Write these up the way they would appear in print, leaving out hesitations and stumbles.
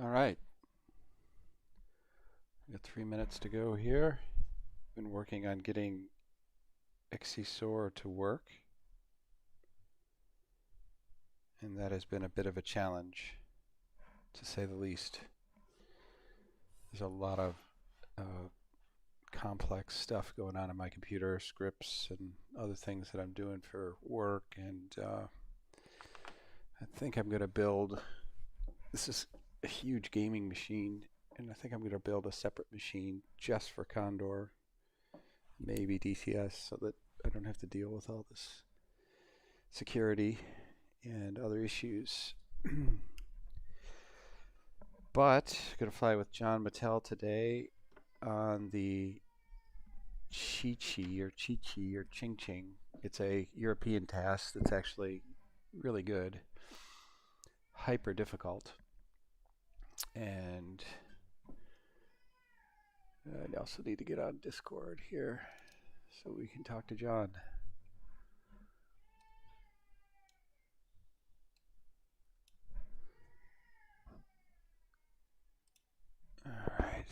All right, we got 3 minutes to go here. Been working on getting XCSOAR to work, and that has been a bit of a challenge, to say the least. There's a lot of complex stuff going on in my computer, scripts and other things that I'm doing for work, and I think I'm going to build, this is a huge gaming machine, and I think I'm going to build a separate machine just for Condor, maybe DCS, so that I don't have to deal with all this security and other issues. But I'm going to fly with John Mattel today on the Chi-Chi or Ching Ching. It's a European task that's actually really good, hyper difficult, and I also need to get on Discord here so we can talk to John. All right.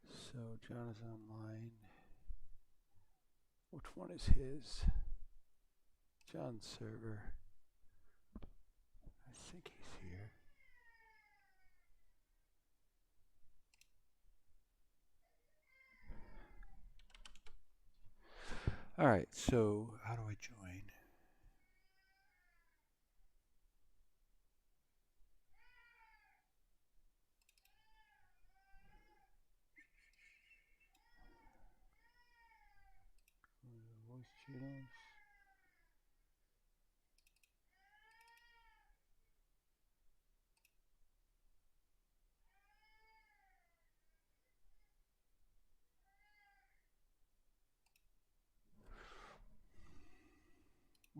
So John is online. Which one is his? John's server. I think he's here. All right, so how do I join? Voice channels.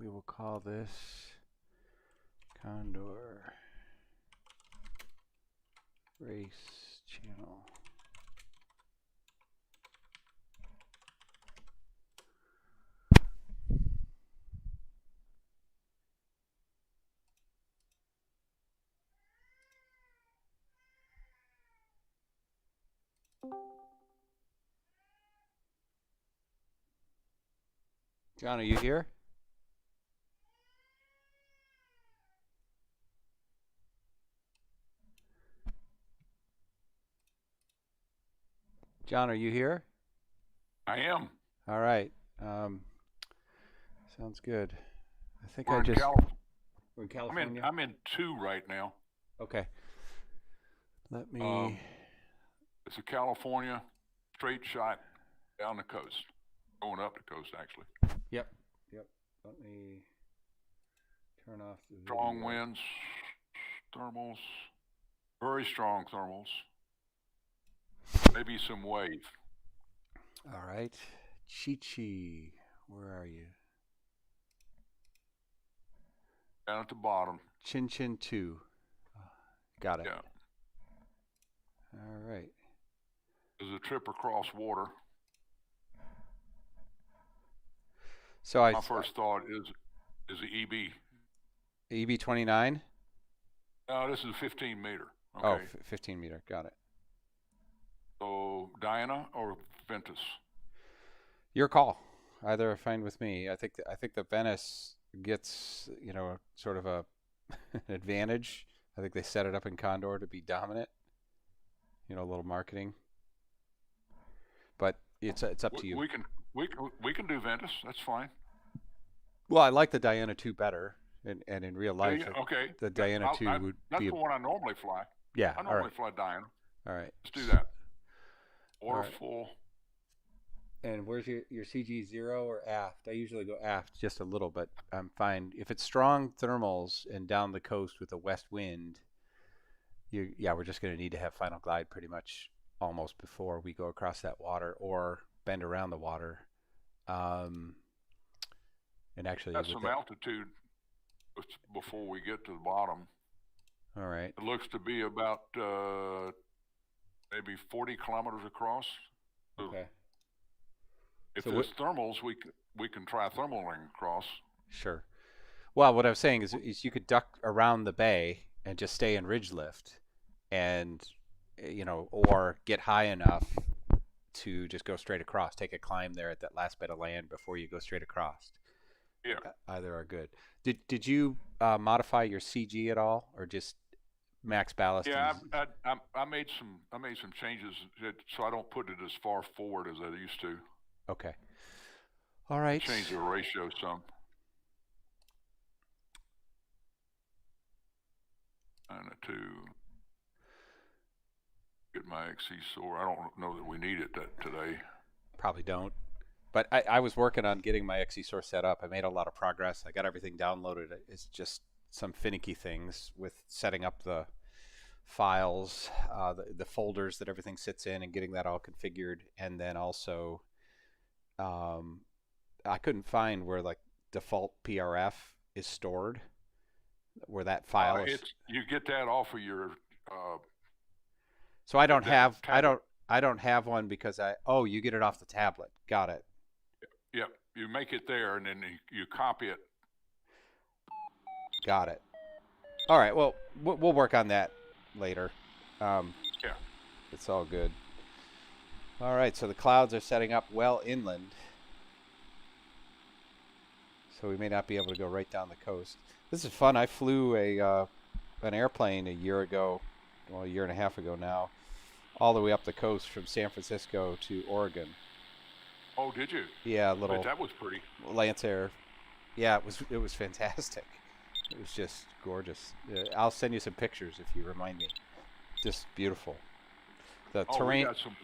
We will call this Condor Race Channel. John, are you here? John, are you here? I am. All right. Sounds good. I think We're I in just. California. We're in California? I'm in two right now. Okay. Let me. It's a California straight shot down the coast, going up the coast actually. Yep. Let me turn off the video. Strong winds, thermals, very strong thermals. Maybe some wave. All right. Chi-Chi, where are you? Down at the bottom. Chin Chin 2. Got it. Yeah. All right. There's a trip across water. So My first thought is the EB. EB29? No, this is 15 meter. Okay. Oh, 15 meter. Got it. So Diana or Ventus? Your call. Either are fine with me. I think the Venice gets, sort of an advantage. I think they set it up in Condor to be dominant. A little marketing. But it's up to you. We can do Ventus. That's fine. Well, I like the Diana 2 better, and in real life, okay. the Diana 2 would that's be. That's the one I normally fly. Yeah. I normally fly Diana. All right. Let's do that. Water right. full. And where's your CG 0 or aft? I usually go aft just a little, but I'm fine. If it's strong thermals and down the coast with a west wind, we're just going to need to have final glide pretty much almost before we go across that water or bend around the water. And actually, that's some altitude before we get to the bottom. All right. It looks to be about maybe 40 kilometers across. Okay. If there's thermals, we can try thermaling across. Sure. Well, what I was saying is you could duck around the bay and just stay in ridge lift, and or get high enough to just go straight across. Take a climb there at that last bit of land before you go straight across. Yeah. Either are good. Did you modify your CG at all, or just max ballast? And Yeah, I made some changes so I don't put it as far forward as I used to. okay. All right. Change the ratio some. And to get my XC sore. I don't know that we need it today. Probably don't. But I was working on getting my XE source set up. I made a lot of progress. I got everything downloaded. It's just some finicky things with setting up the files, the folders that everything sits in, and getting that all configured. And then also, I couldn't find where like default PRF is stored, where that file is. You get that off of your. So I don't have tablet. I don't have one because you get it off the tablet. Got it. Yep, you make it there, and then you copy it. Got it. All right. Well, we'll work on that later. Yeah. It's all good. All right. So the clouds are setting up well inland. So we may not be able to go right down the coast. This is fun. I flew an airplane a year ago, well, a year and a half ago now, all the way up the coast from San Francisco to Oregon. Oh, did you? Yeah, But that was pretty. Lancer. Yeah, it was fantastic. It was just gorgeous. I'll send you some pictures if you remind me. Just beautiful. The terrain. We got some.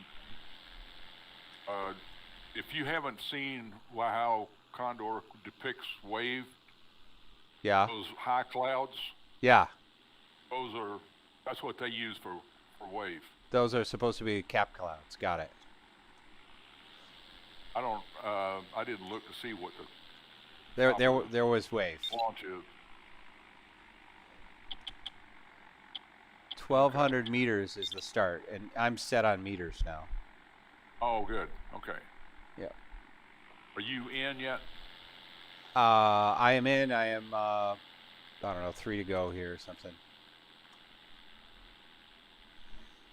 If you haven't seen how Condor depicts wave, Yeah. those high clouds, Yeah. that's what they use for wave. Those are supposed to be cap clouds. Got it. I didn't look to see what the There was wave. launch is. 1,200 meters is the start, and I'm set on meters now. Oh, good. Okay. Yeah. Are you in yet? I am in. I am. I don't know, 3 to go here or something.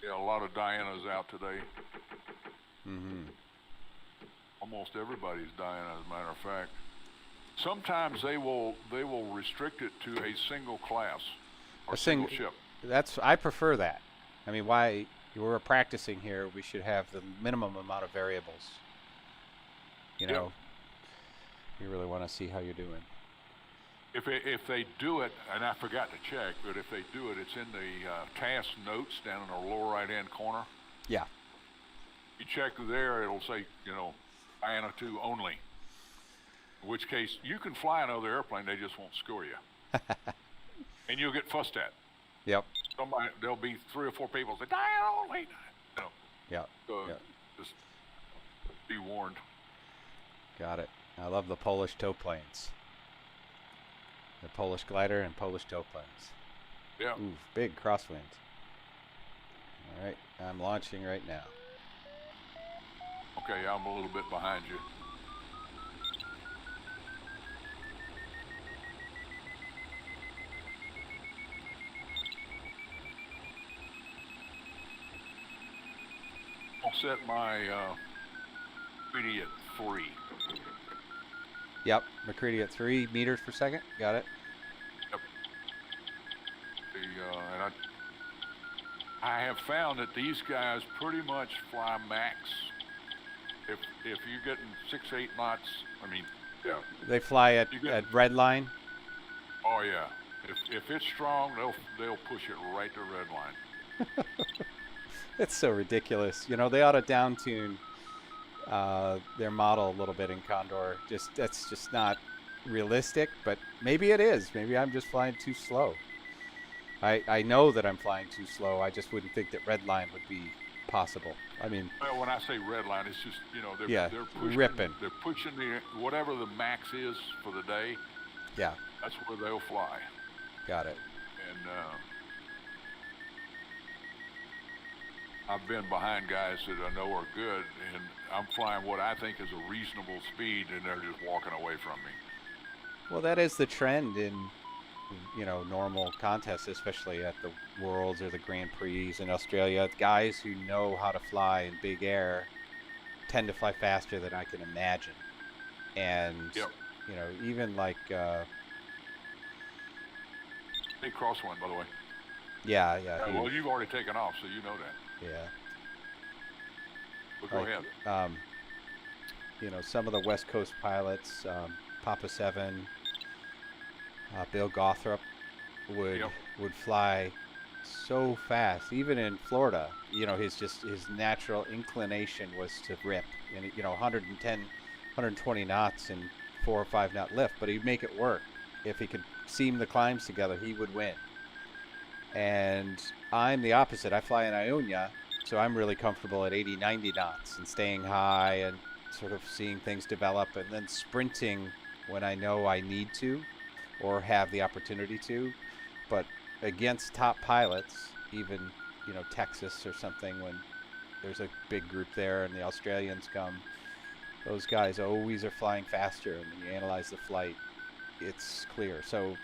Yeah, a lot of Diana's out today. Mm-hmm. Almost everybody's Diana, as a matter of fact. Sometimes they will restrict it to a single class or single ship. I prefer that. I mean, why we're practicing here? We should have the minimum amount of variables. You know, you really want to see how you're doing. If they do it, and I forgot to check, but if they do it, it's in the task notes down in the lower right-hand corner. Yeah. You check there, it'll say, Diana 2 only. In which case, you can fly another airplane, they just won't score you. And you'll get fussed at. Yep. There'll be 3 or 4 people say, Diana only. Yeah. So just be warned. Got it. I love the Polish tow planes. The Polish glider and Polish tow planes. Yeah. Ooh, big crosswind. All right, I'm launching right now. Okay, I'm a little bit behind you. I'll set my McCready at 3. Yep, McCready at 3 meters per second. Got it. Yep. And I have found that these guys pretty much fly max. If you're getting 6-8 knots, yeah. They fly at red line. Oh yeah. If it's strong, they'll push it right to red line. It's so ridiculous. They ought to down tune their model a little bit in Condor. That's just not realistic, but maybe it is. Maybe I'm just flying too slow. I know that I'm flying too slow. I just wouldn't think that red line would be possible. Well, when I say red line, it's just they're pushing, ripping. They're pushing whatever the max is for the day. Yeah. That's where they'll fly. Got it. And I've been behind guys that I know are good, and I'm flying what I think is a reasonable speed, and they're just walking away from me. Well, that is the trend in, normal contests, especially at the Worlds or the Grand Prix in Australia. Guys who know how to fly in big air tend to fly faster than I can imagine. And, Yep. even like, Big crosswind, by the way. yeah, yeah, Well, you've already taken off, so you know that. yeah. But go Like, ahead. some of the West Coast pilots, Papa Seven, Bill Gothrop would Yep. would fly so fast, even in Florida. His natural inclination was to rip, and 110, 120 knots and 4 or 5 knot lift, but he'd make it work. If he could seam the climbs together, he would win. And I'm the opposite. I fly in Ionia, so I'm really comfortable at 80, 90 knots and staying high and sort of seeing things develop, and then sprinting when I know I need to or have the opportunity to. But against top pilots, even, Texas or something, when there's a big group there and the Australians come, those guys always are flying faster. And when you analyze the flight, it's clear. So,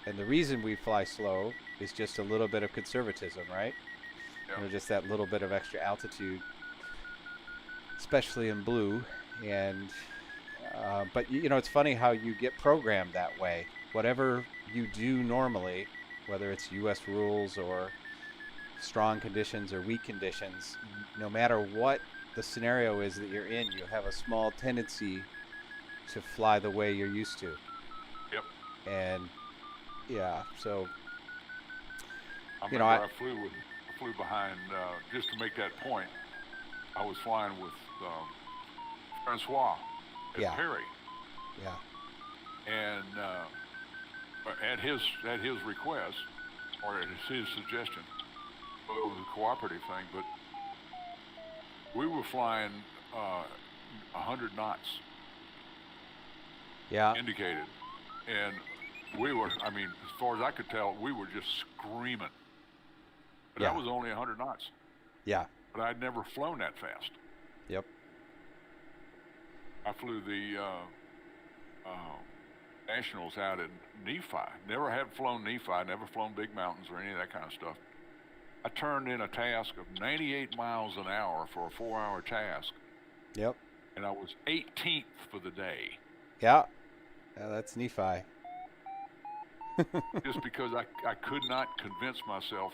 and the reason we fly slow is just a little bit of conservatism, right? Yep. Just that little bit of extra altitude, especially in blue. And but it's funny how you get programmed that way. Whatever you do normally, whether it's U.S. rules or strong conditions or weak conditions, no matter what the scenario is that you're in, you have a small tendency to fly the way you're used to. Yep. And yeah, so I remember I flew behind just to make that point. I was flying with Francois at Yeah. Perry, yeah, and at his request or at his suggestion, well, it was a cooperative thing, but we were flying 100 knots yeah, indicated, and we were. I mean, as far as I could tell, we were just screaming. But yeah, that was only 100 knots. yeah, But I'd never flown that fast. yep, I flew the nationals out in Nephi. Never had flown Nephi, never flown big mountains or any of that kind of stuff. I turned in a task of 98 miles an hour for a 4-hour task, yep, and I was 18th for the day. yeah. That's Nephi. Just because I could not convince myself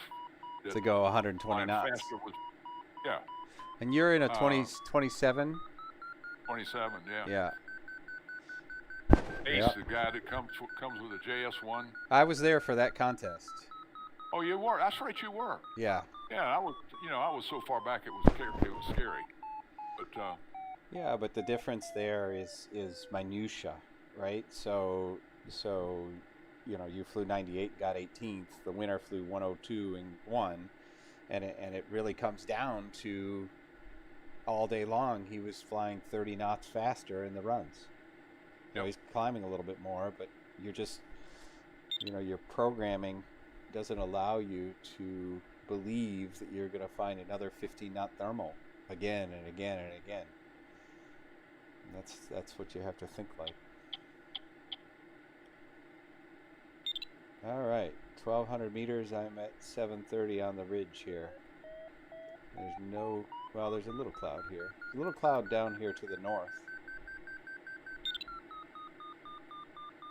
that To go 120 flying knots. faster was, yeah, And you're in a 27? 27, yeah. Yeah. Ace, Yep. the guy that comes with a JS1. I was there for that contest. Oh, you were? That's right, you were. Yeah. Yeah, I was so far back it was scary. But Yeah, but the difference there is minutia, right? So you flew 98, got 18th. The winner flew 102 and won, and it really comes down to all day long he was flying 30 knots faster in the runs. Yep. He's climbing a little bit more, but you're just your programming doesn't allow you to believe that you're going to find another 15-knot thermal again and again and again. And that's what you have to think like. All right, 1,200 meters. I'm at 730 on the ridge here. There's a little cloud here. A little cloud down here to the north.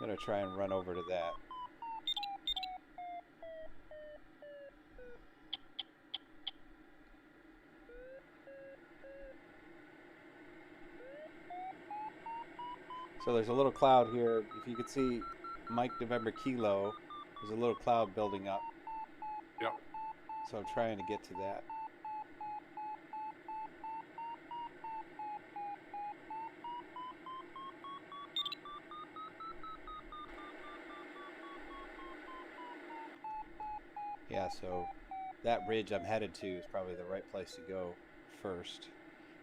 I'm going to try and run over to that. So there's a little cloud here. If you could see Mike November Kilo, there's a little cloud building up. yep. So I'm trying to get to that. Yeah, so that ridge I'm headed to is probably the right place to go first.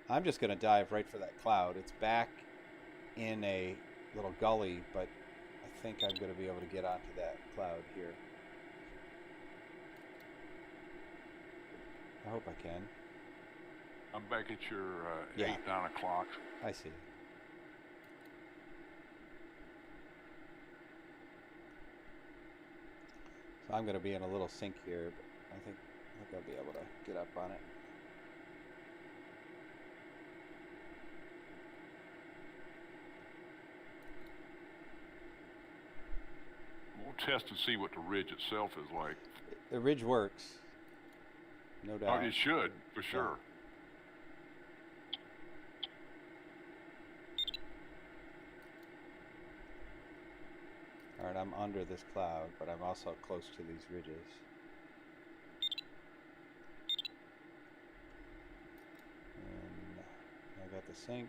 I'm just going to dive right for that cloud. It's back in a little gully, but I think I'm going to be able to get onto that cloud here. I hope I can. I'm back at your Yeah. 8, 9 o'clock. I see. I'm going to be in a little sink here, but I think I'll be able to get up on it. We'll test and see what the ridge itself is like. The ridge works, no doubt. Oh, it should, for sure. All right, I'm under this cloud, but I'm also close to these ridges. And I got the sink.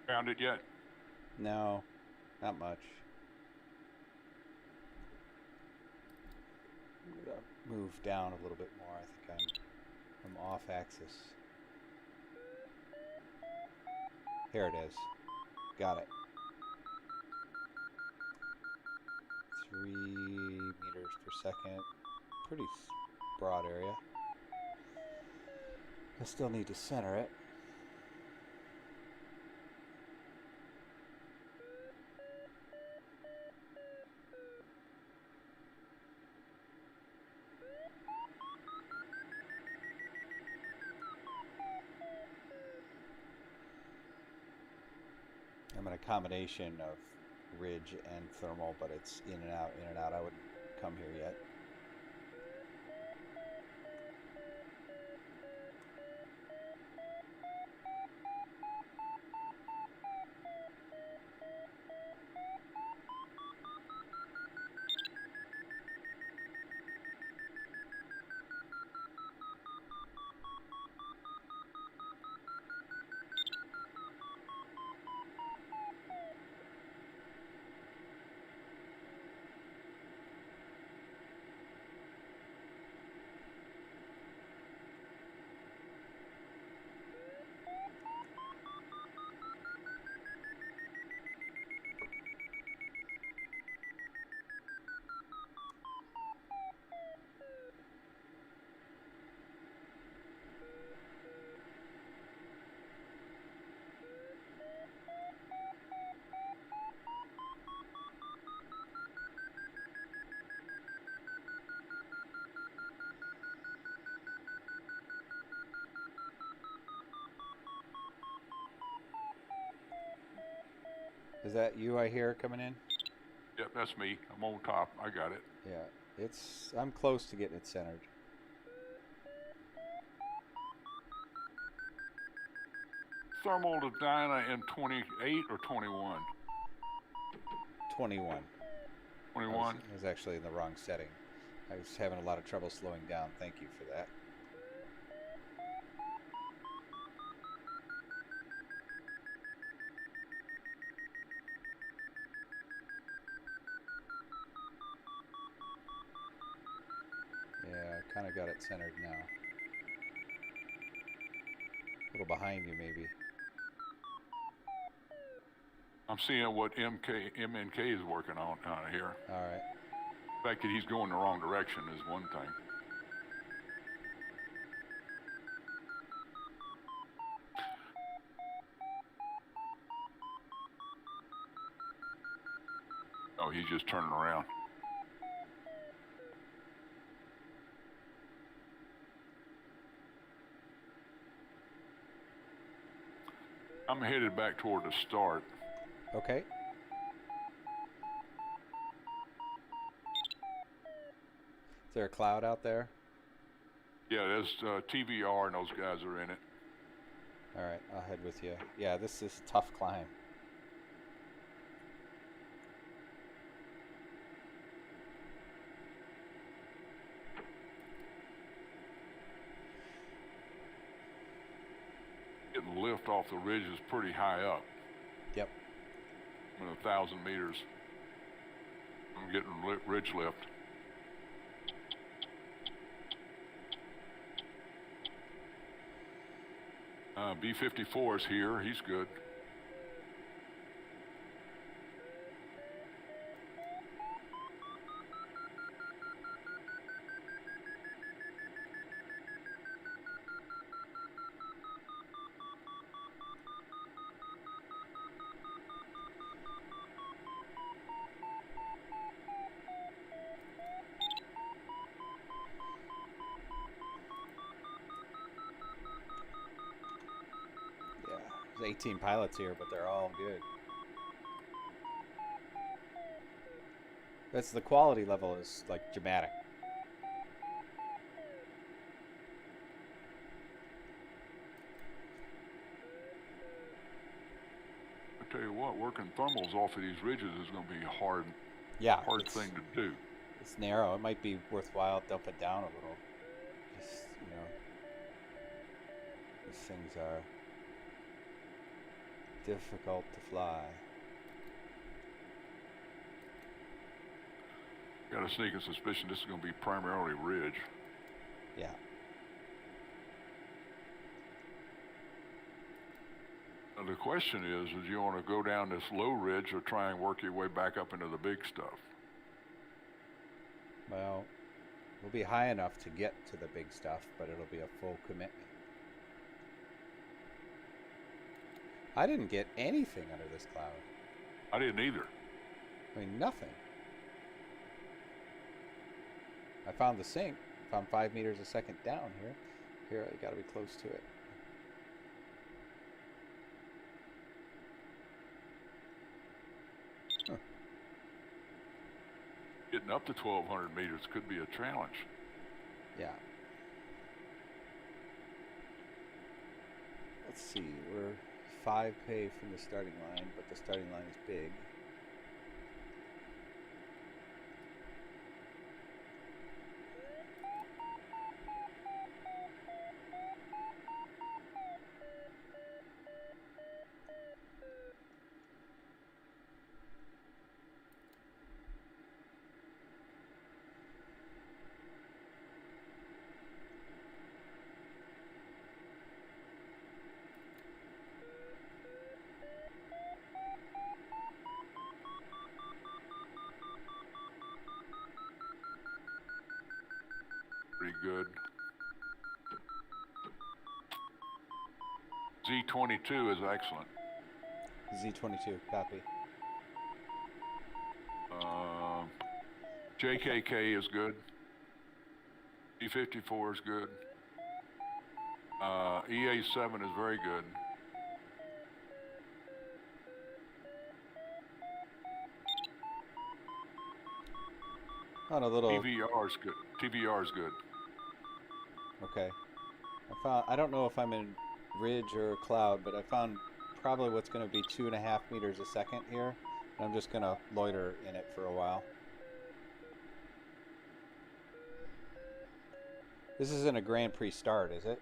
Found it yet? No, not much. I'm gonna move down a little bit more. I think I'm off axis. Here it is. Got it. 3 meters per second. Pretty broad area. I still need to center it. I'm in a combination of ridge and thermal, but it's in and out, in and out. I wouldn't come here yet. Is that you I hear coming in? Yep, that's me. I'm on top. I got it. Yeah, I'm close to getting it centered. Thermal to Dinah in 28 or 21? 21. 21? I was actually in the wrong setting. I was having a lot of trouble slowing down. Thank you for that. Yeah, I kind of got it centered now. A little behind you, maybe. I'm seeing what MNK is working on here. All right. The fact that he's going the wrong direction is one thing. Oh, he's just turning around. I'm headed back toward the start. Okay. Is there a cloud out there? Yeah, there's TVR and those guys are in it. All right, I'll head with you. Yeah, this is a tough climb. getting lift off the ridges pretty high up. Yep. I mean, 1,000 meters. I'm getting ridge lift. B-54 is here. He's good. There's 18 pilots here, but they're all good. That's the quality level is like dramatic. I tell you what, working thermals off of these ridges is going to be a hard thing to do. It's narrow. It might be worthwhile to dump it down a little. Just, these things are difficult to fly. Got a sneaking suspicion this is going to be primarily ridge. Yeah. Now the question is you want to go down this low ridge or try and work your way back up into the big stuff? Well, we'll be high enough to get to the big stuff, but it'll be a full commitment. I didn't get anything under this cloud. I didn't either. I mean, nothing. I found the sink. Found 5 meters a second down here. Here, I gotta be close to it. Huh. Getting up to 1,200 meters could be a challenge. Yeah. Let's see, we're 5 pay from the starting line, but the starting line is big. Pretty good. Z22 is excellent. Z22, copy. JKK is good. E54 is good. EA7 is very good. On a little. TVR is good. TVR is good. Okay. I don't know if I'm in ridge or cloud, but I found probably what's going to be 2.5 meters a second here. And I'm just going to loiter in it for a while. This isn't a Grand Prix start, is it?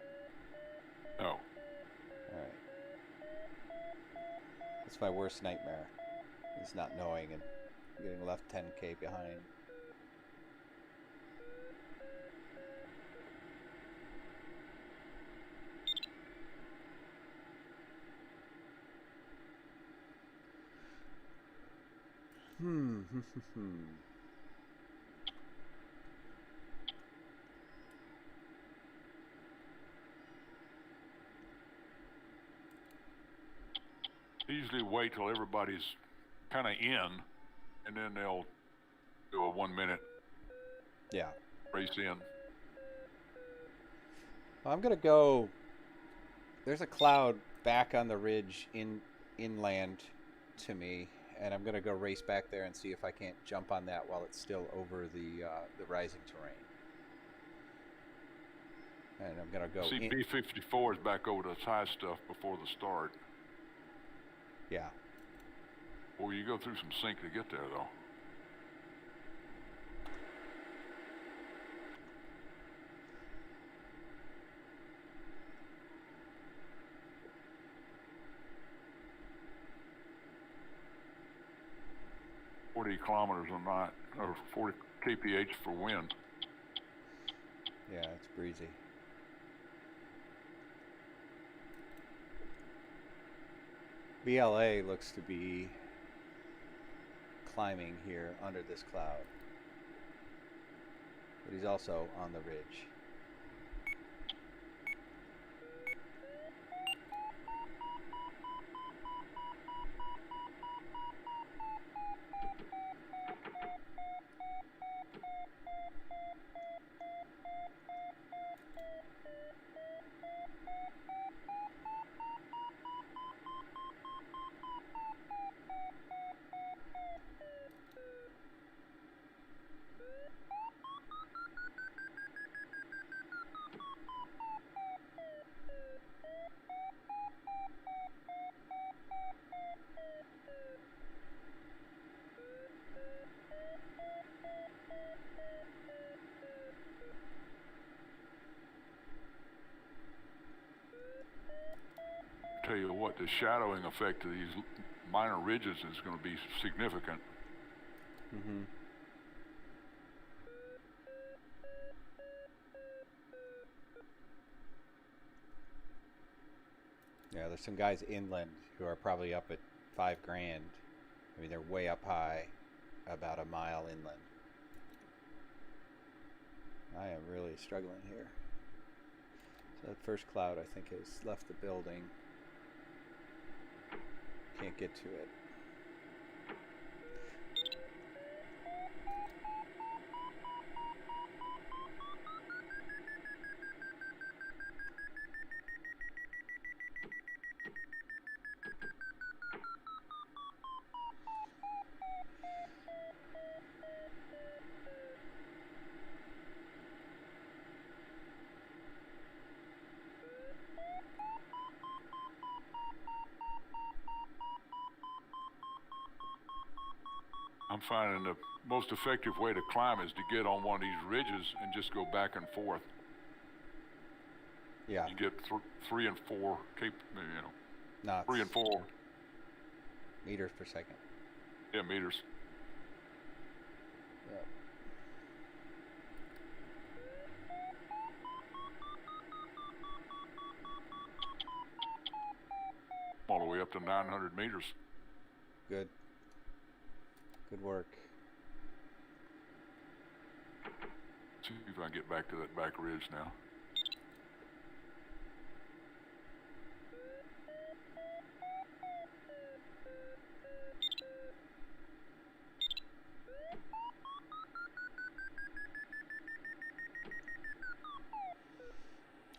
No. All right. That's my worst nightmare. Is not knowing and getting left 10K behind. They usually wait till everybody's kind of in, and then they'll do a 1 minute race in. I'm gonna go. There's a cloud back on the ridge inland to me, and I'm gonna go race back there and see if I can't jump on that while it's still over the rising terrain. And I'm gonna go. See, B54 is back over the high stuff before the start. Yeah. Well, you go through some sink to get there, though. 40 kilometers a night, or 40 kph for wind. Yeah, it's breezy. BLA looks to be climbing here under this cloud, but he's also on the ridge. Tell you what, the shadowing effect of these minor ridges is going to be significant. Mm-hmm. Yeah, there's some guys inland who are probably up at $5,000. I mean, they're way up high, about a mile inland. I am really struggling here. So that first cloud, I think, has left the building. Can't get to it. I'm finding the most effective way to climb is to get on one of these ridges and just go back and forth. Yeah. You get 3 and 4, Knots. 3 and 4. Meters per second. Yeah, meters. Yep. All the way up to 900 meters. Good. Good work. See if I can get back to that back ridge now.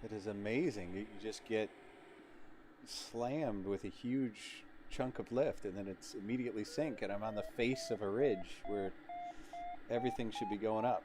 It is amazing. You just get slammed with a huge chunk of lift and then it's immediately sink, and I'm on the face of a ridge where everything should be going up.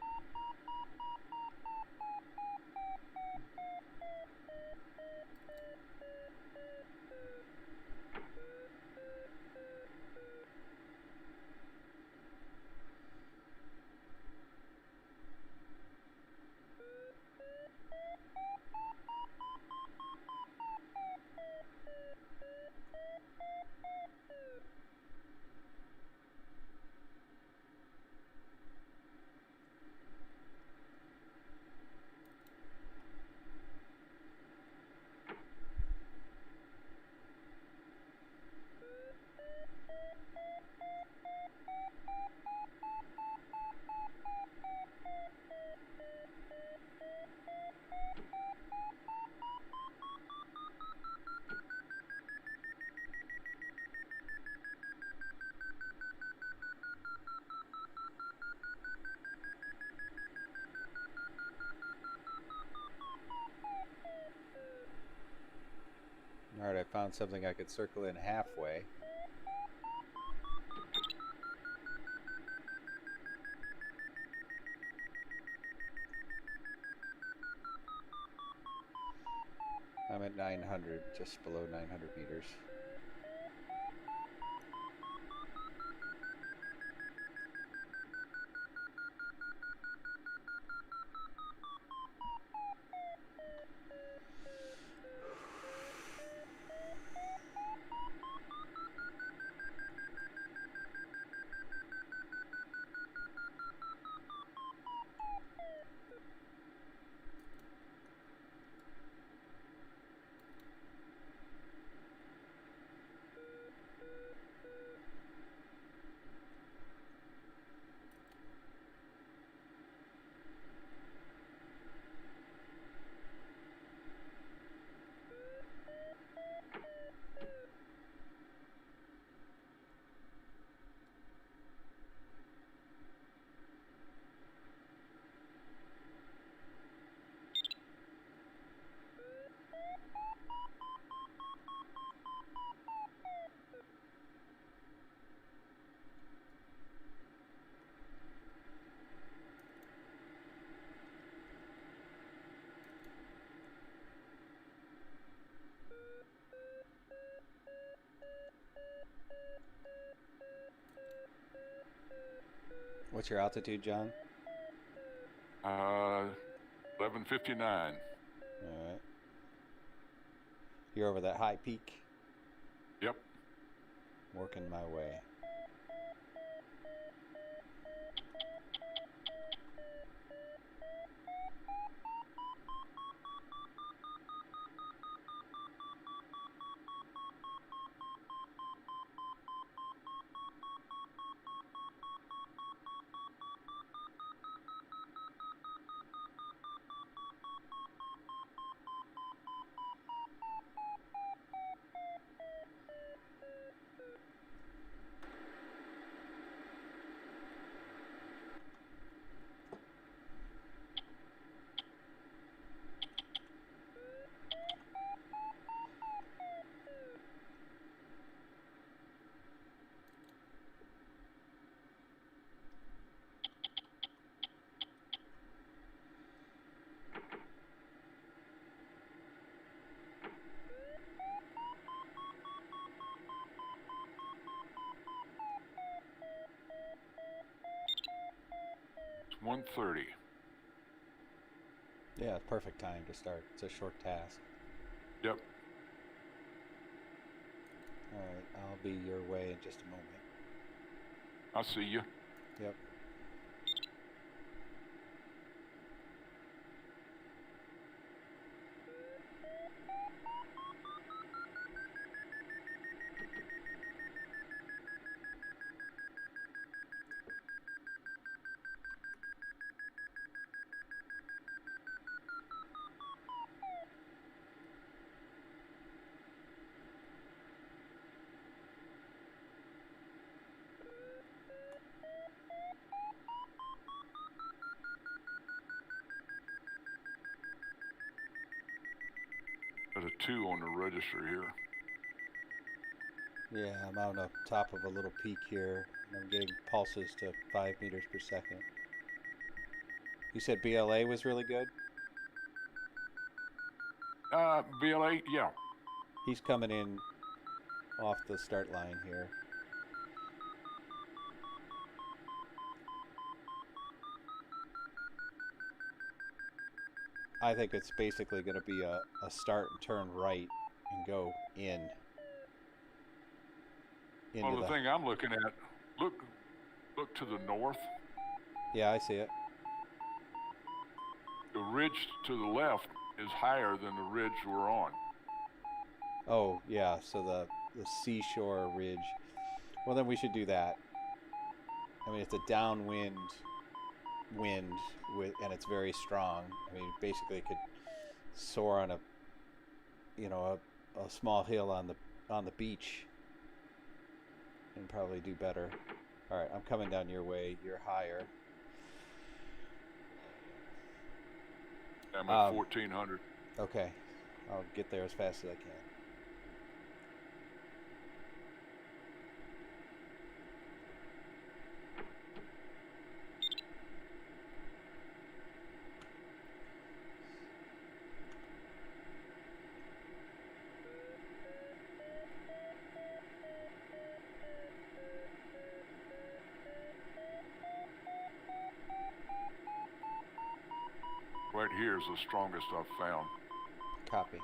Alright, I found something I could circle in halfway. I'm at 900, just below 900 meters. What's your altitude, John? 11:59. All right. You're over that high peak. Yep. Working my way. It's 1:30. Yeah, it's perfect time to start. It's a short task. Yep. All right, I'll be your way in just a moment. I see you. Yep. There's a 2 on the register here. Yeah, I'm on the top of a little peak here, and I'm getting pulses to 5 meters per second. You said BLA was really good? BLA, yeah. He's coming in off the start line here. I think it's basically going to be a start and turn right and go in. Well, the thing I'm looking at, look to the north. Yeah, I see it. The ridge to the left is higher than the ridge we're on. Oh, yeah, so the seashore ridge. Well, then we should do that. I mean, it's a downwind wind and it's very strong. I mean, basically it could soar on a small hill on the beach and probably do better. All right, I'm coming down your way. You're higher. I'm at 1400. Okay, I'll get there as fast as I can. Right here is the strongest I've found. Copy.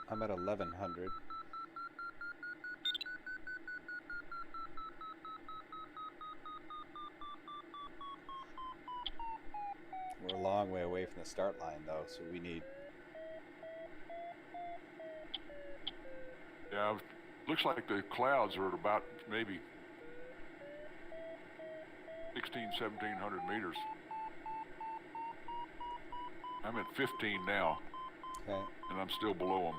I'm at 1100. We're a long way away from the start line, though, so we need... Yeah, looks like the clouds are at about maybe 1700 meters. I'm at 15 now. Okay. And I'm still below them.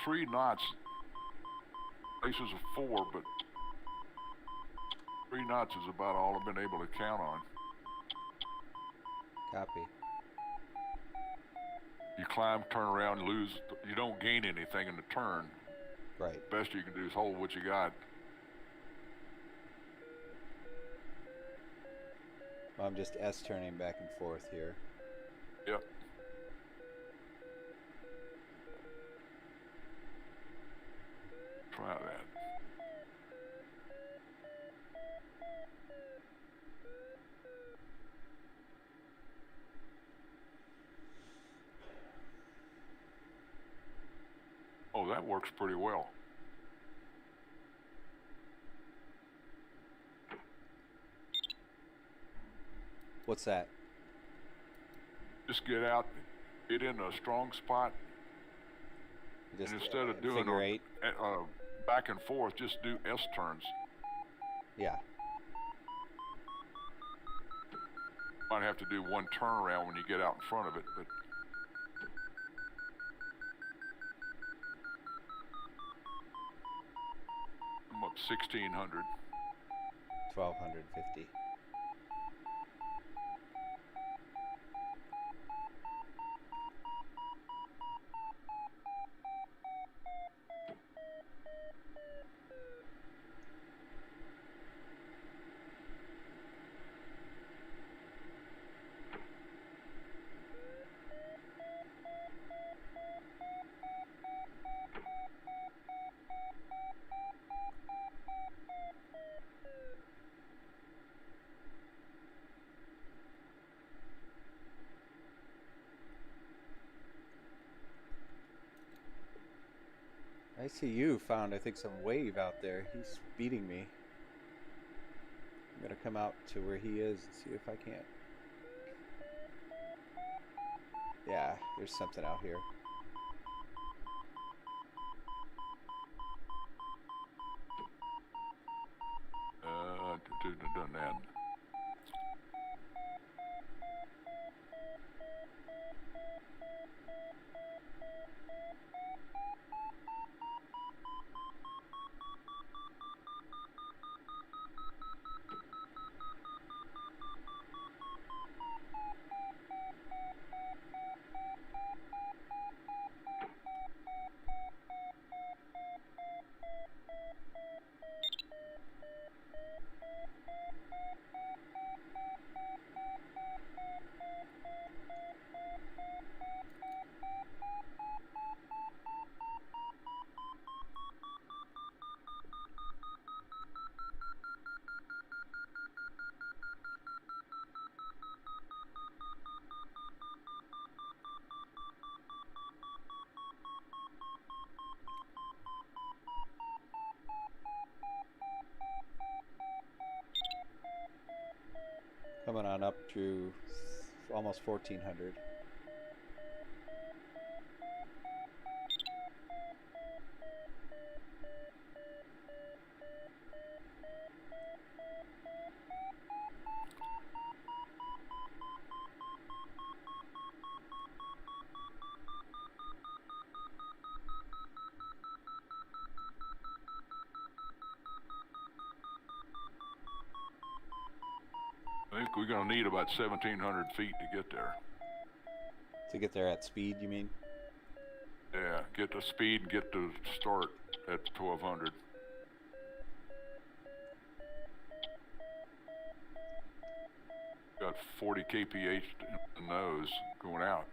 3 knots. Places of 4, but 3 knots is about all I've been able to count on. Copy. You climb, turn around, lose. You don't gain anything in the turn. Right. Best you can do is hold what you got. Well, I'm just S-turning back and forth here. Yep. Try that. Oh, that works pretty well. What's that? Just get out, get in a strong spot, Just and instead of doing figure 8. Back and forth, just do S turns. Yeah. Might have to do one turnaround when you get out in front of it, but I'm up 1600. 1250. I see you found, I think, some wave out there. He's beating me. I'm going to come out to where he is and see if I can't. Yeah, there's something out here. Done that. Coming on up to almost 1400. I think we're going to need about 1,700 feet to get there. To get there at speed, you mean? Yeah, get the speed and get to start at 1,200. Got 40 kph in the nose going out.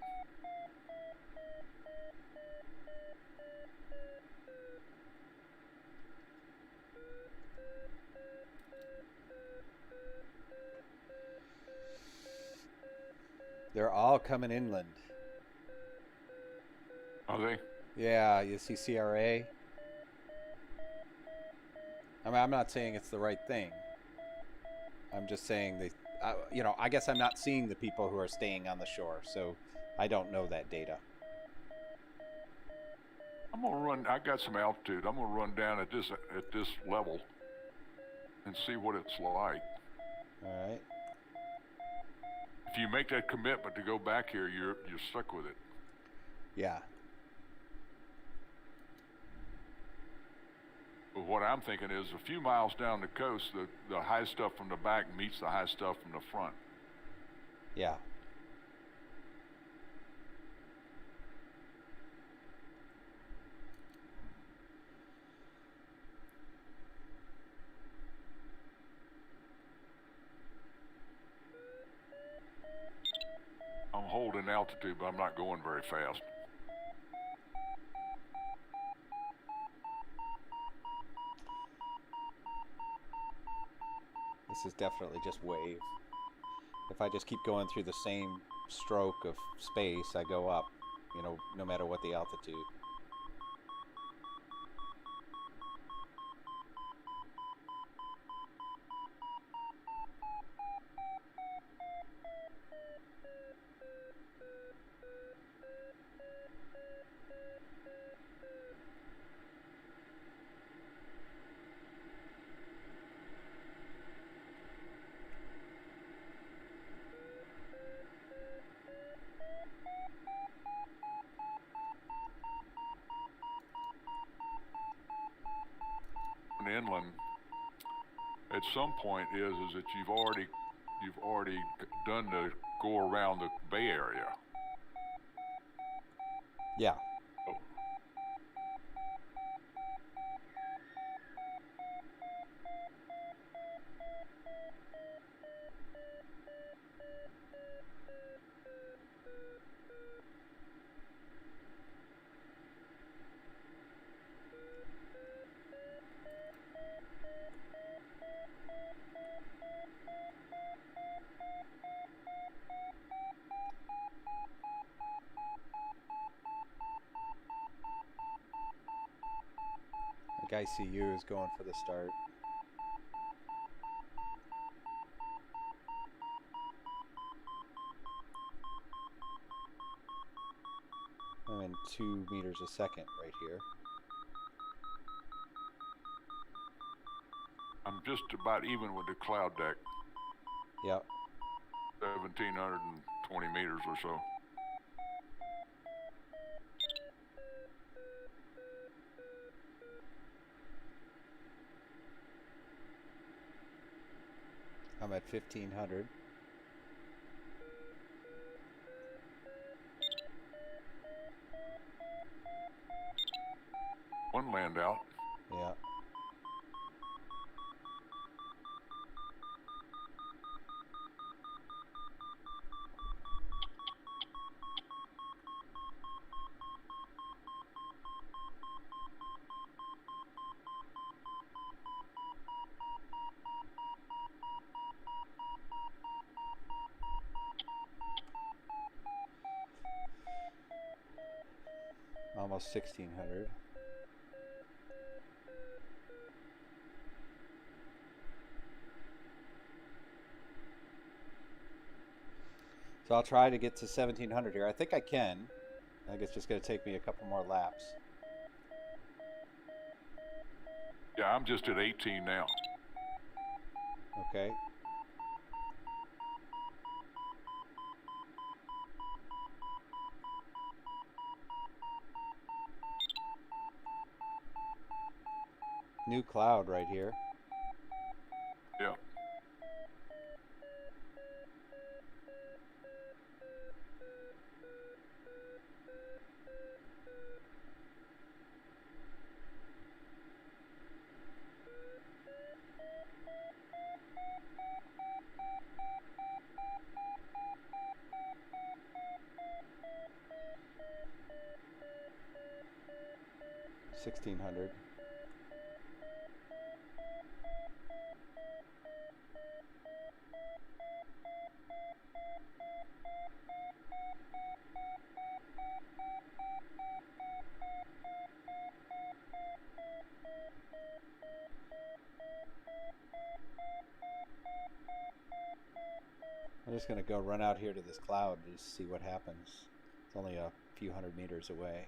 They're all coming inland. Are they? Yeah, you see CRA? I mean, I'm not saying it's the right thing. I'm just saying they, you know, I guess I'm not seeing the people who are staying on the shore, so I don't know that data. I'm gonna run. I got some altitude. I'm gonna run down at this level and see what it's like. All right. If you make that commitment to go back here, you're stuck with it. Yeah. But what I'm thinking is a few miles down the coast, the high stuff from the back meets the high stuff from the front. Yeah. I'm holding altitude, but I'm not going very fast. This is definitely just wave. If I just keep going through the same stroke of space, I go up, you know, no matter what the altitude. Inland at some point is that you've already done the go around the Bay Area. Yeah. Oh. Like ICU is going for the start. I'm in 2 meters a second right here. I'm just about even with the cloud deck. Yep. 1,720 meters or so. I'm at 1,500. One land out. Yeah. Almost 1,600. So I'll try to get to 1,700 here. I think I can. I think it's just going to take me a couple more laps. Yeah, I'm just at 18 now. Okay. New cloud right here. Yeah. $1,600. I'm just going to go run out here to this cloud and just see what happens. It's only a few hundred meters away.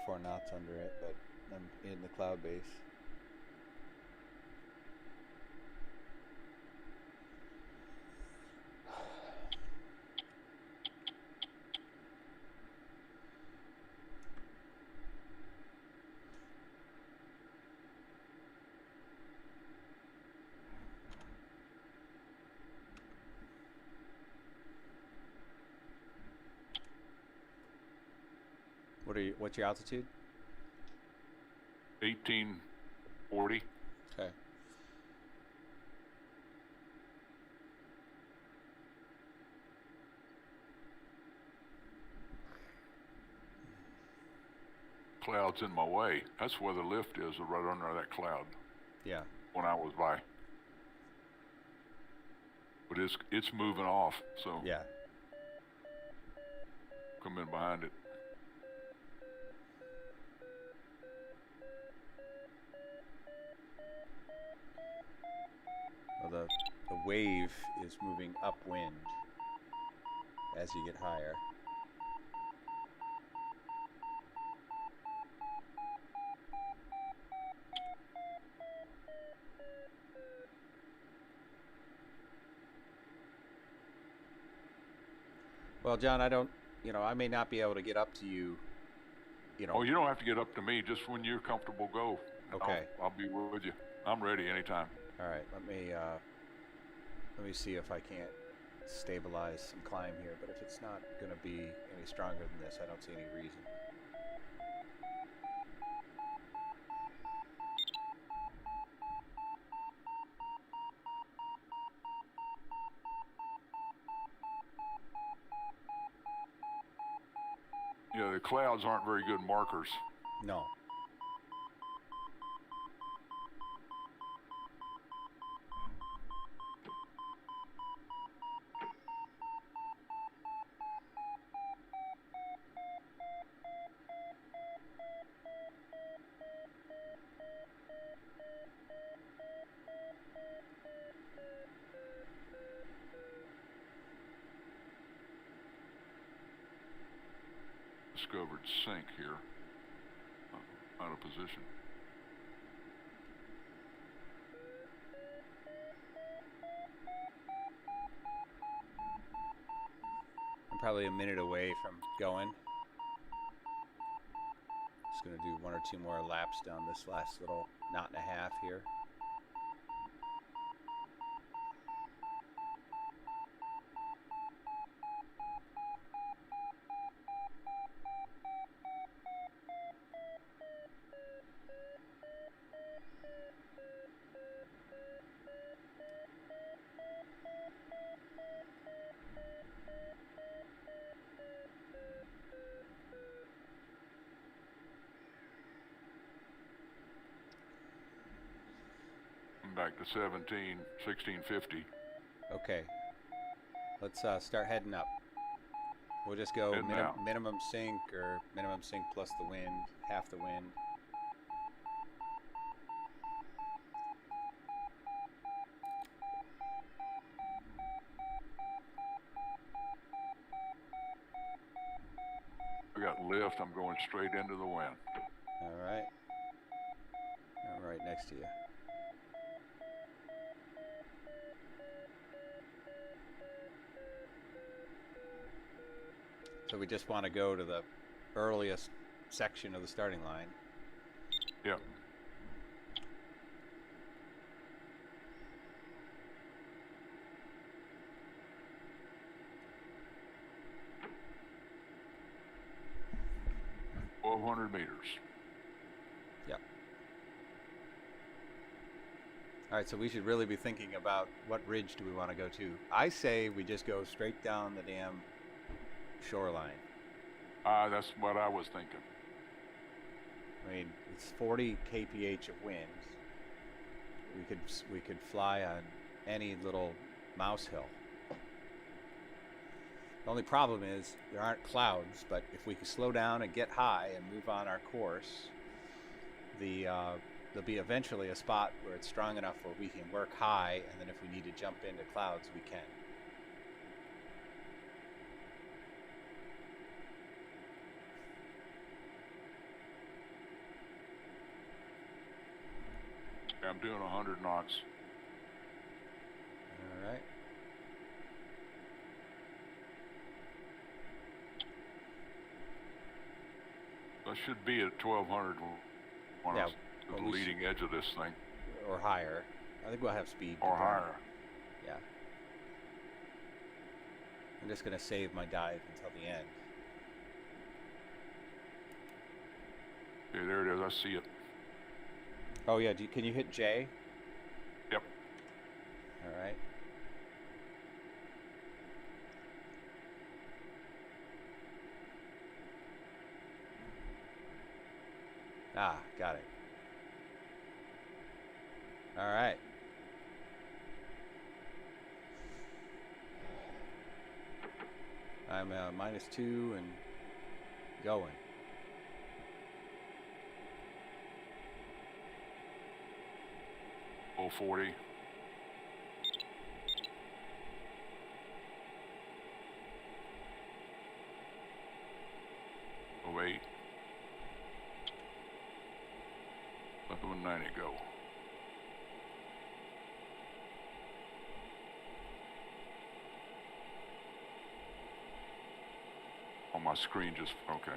4 knots under it, but I'm in the cloud base. What's your altitude? 1840. Okay. Cloud's in my way. That's where the lift is, right under that cloud. Yeah. When I was by. But it's moving off, so Yeah. come in behind it. Well, the wave is moving upwind as you get higher. Well, John, I may not be able to get up to you, Oh, you don't have to get up to me. Just when you're comfortable, go. Okay. I'll be with you. I'm ready anytime. All right, let me see if I can't stabilize some climb here, but if it's not going to be any stronger than this, I don't see any reason. Yeah, the clouds aren't very good markers. No. Discovered sink here. Out of position. I'm probably a minute away from going. Just going to do 1 or 2 more laps down this last little 1.5 knots here. Back to 1650. Okay. Let's start heading up. We'll just go minimum sink or minimum sink plus the wind, half the wind. I got lift. I'm going straight into the wind. All right. I'm right next to you. So we just want to go to the earliest section of the starting line. Yep. .200 meters. Yep. All right, so we should really be thinking about what ridge do we want to go to. I say we just go straight down the damn shoreline. That's what I was thinking. I mean, it's 40 kph of wind. We could fly on any little mouse hill. The only problem is there aren't clouds, but if we can slow down and get high and move on our course, there'll be eventually a spot where it's strong enough where we can work high, and then if we need to jump into clouds, we can. I'm doing 100 knots. All right. I should be at 1200 when Yeah, I was at the leading edge of this thing. Or higher. I think we'll have speed. Or higher. Yeah. I'm just going to save my dive until the end. Okay, there it is. I see it. Oh, yeah. Can you hit J? Yep. All right. Ah, got it. All right. I'm -2 and going. Full 40. Oh, 8. Let 190 go. Oh, my screen just, okay.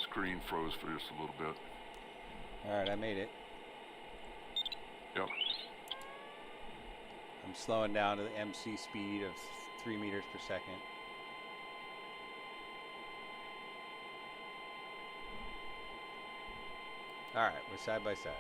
Screen froze for just a little bit. All right, I made it. Yep. I'm slowing down to the MC speed of 3 meters per second. All right, we're side by side.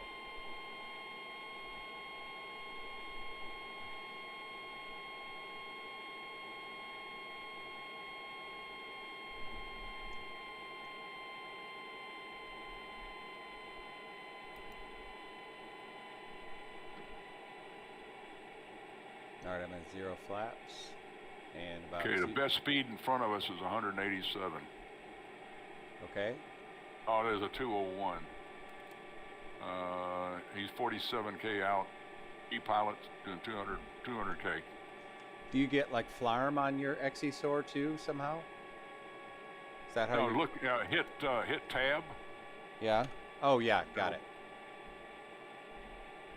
All right, I'm at 0 flaps and about. Okay, the best speed in front of us is 187. Okay. Oh, there's a 201. He's 47K out. E-pilot's doing 200K. Do you get like flarm on your XE Soar too somehow? Is that how No, you look, hit tab. Yeah. Oh yeah, got it.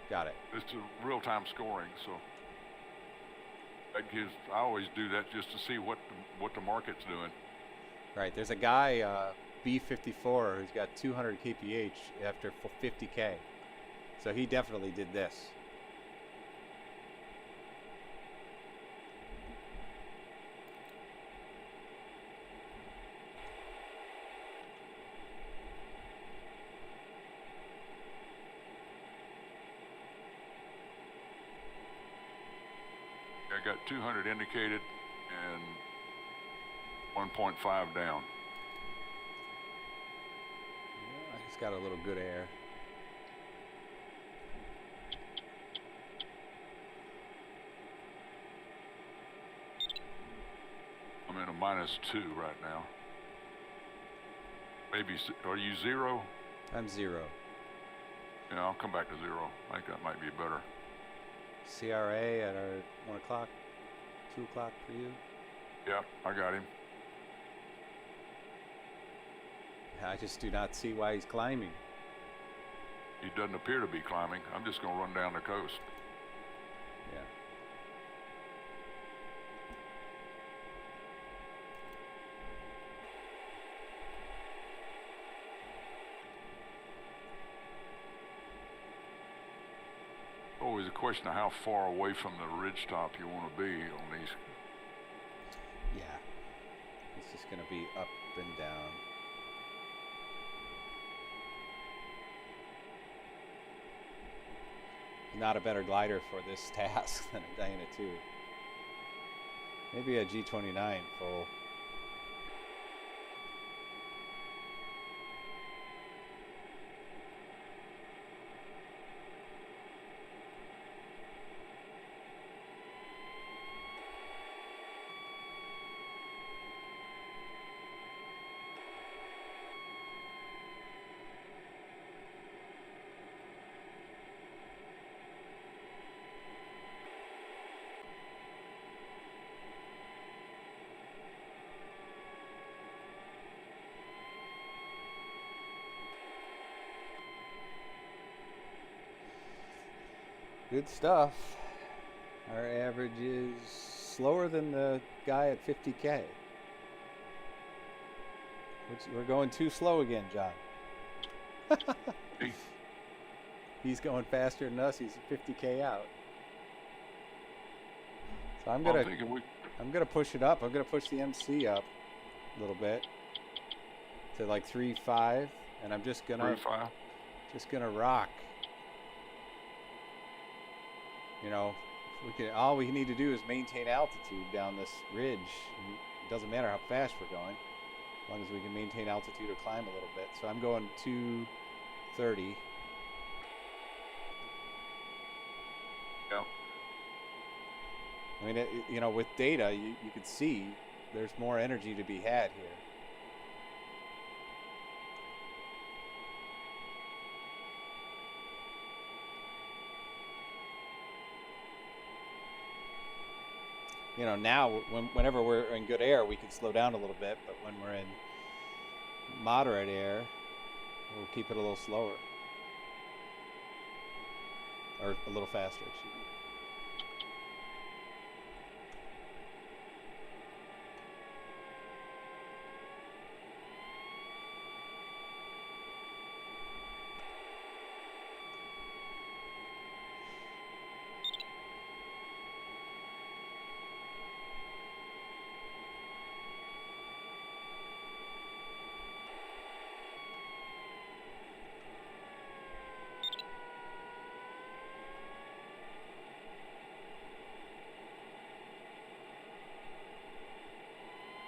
Got it. It's a real-time scoring, so that gives. I always do that just to see what the market's doing. Right. There's a guy B54 who's got 200 kph after 50k. So he definitely did this. I got 200 indicated and 1.5 down. Yeah, I just got a little good air. I'm in a -2 right now. Maybe, are you 0? I'm 0. Yeah, I'll come back to 0. I think that might be better. CRA at our 1 o'clock, 2 o'clock for you. Yep, I got him. I just do not see why he's climbing. He doesn't appear to be climbing. I'm just going to run down the coast. Yeah. Always a question of how far away from the ridge top you want to be on these. Yeah. It's just going to be up and down. Not a better glider for this task than a Dyna 2. Maybe a G29 full. Good stuff. Our average is slower than the guy at 50K. We're going too slow again, John. Hey, He's going faster than us. He's 50K out. So I'm I'm thinking we. gonna push it up. I'm gonna push the MC up a little bit to like 3.5, and I'm just gonna 3.5. rock. You know, all we need to do is maintain altitude down this ridge. It doesn't matter how fast we're going, as long as we can maintain altitude or climb a little bit. So I'm going 230. Yeah. I mean, you know, with data, you can see there's more energy to be had here. You know, now whenever we're in good air, we can slow down a little bit, but when we're in moderate air, we'll keep it a little slower. Or a little faster, excuse me.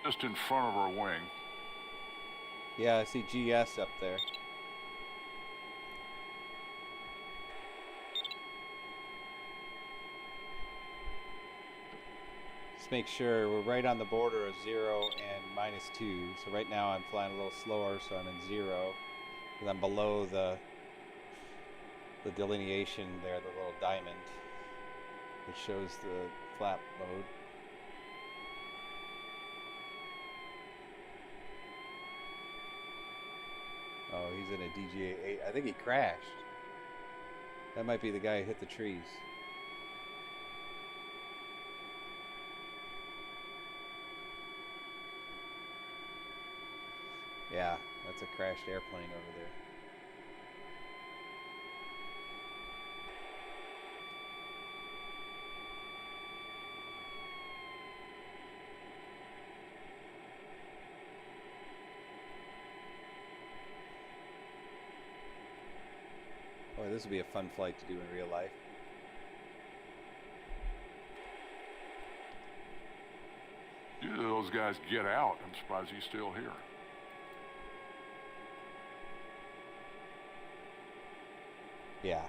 Just in front of our wing. Yeah, I see GS up there. Just make sure we're right on the border of 0 and -2. So right now I'm flying a little slower, so I'm in 0. Because I'm below the delineation there, the little diamond, which shows the flap mode. Oh, he's in a DGA-8. I think he crashed. That might be the guy who hit the trees. Yeah, that's a crashed airplane over there. Boy, this would be a fun flight to do in real life. Usually those guys get out. I'm surprised he's still here. Yeah.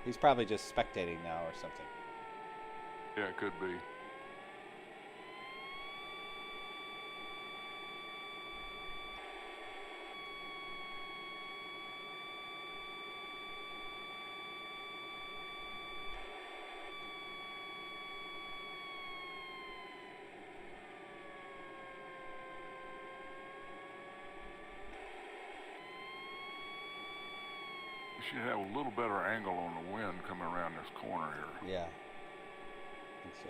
He's probably just spectating now or something. Yeah, it could be. We should have a little better angle on the wind coming around this corner here. Yeah. I think so.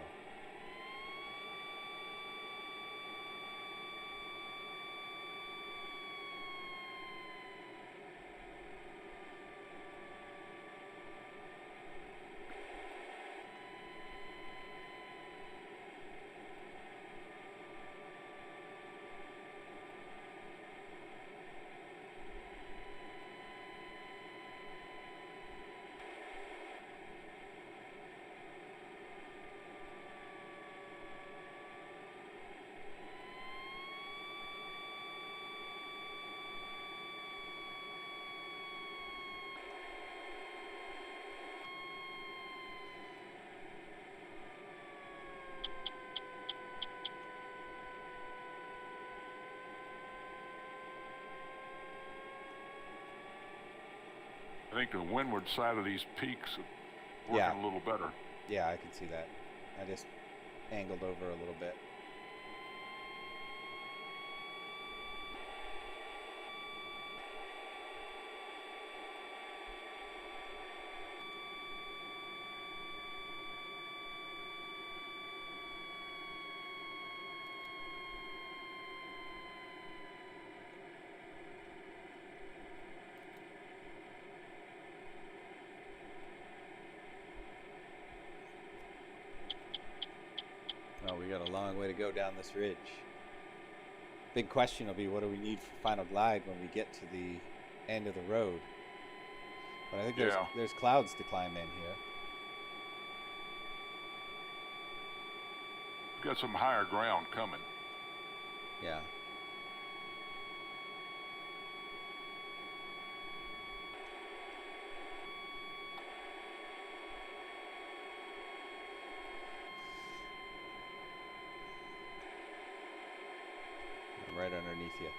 I think the windward side of these peaks are working a little better. Yeah, I can see that. I just angled over a little bit. Oh, we got a long way to go down this ridge. Big question will be, what do we need for final glide when we get to the end of the road? But I think Yeah. there's clouds to climb in here. We've got some higher ground coming. Yeah. I'm right underneath you.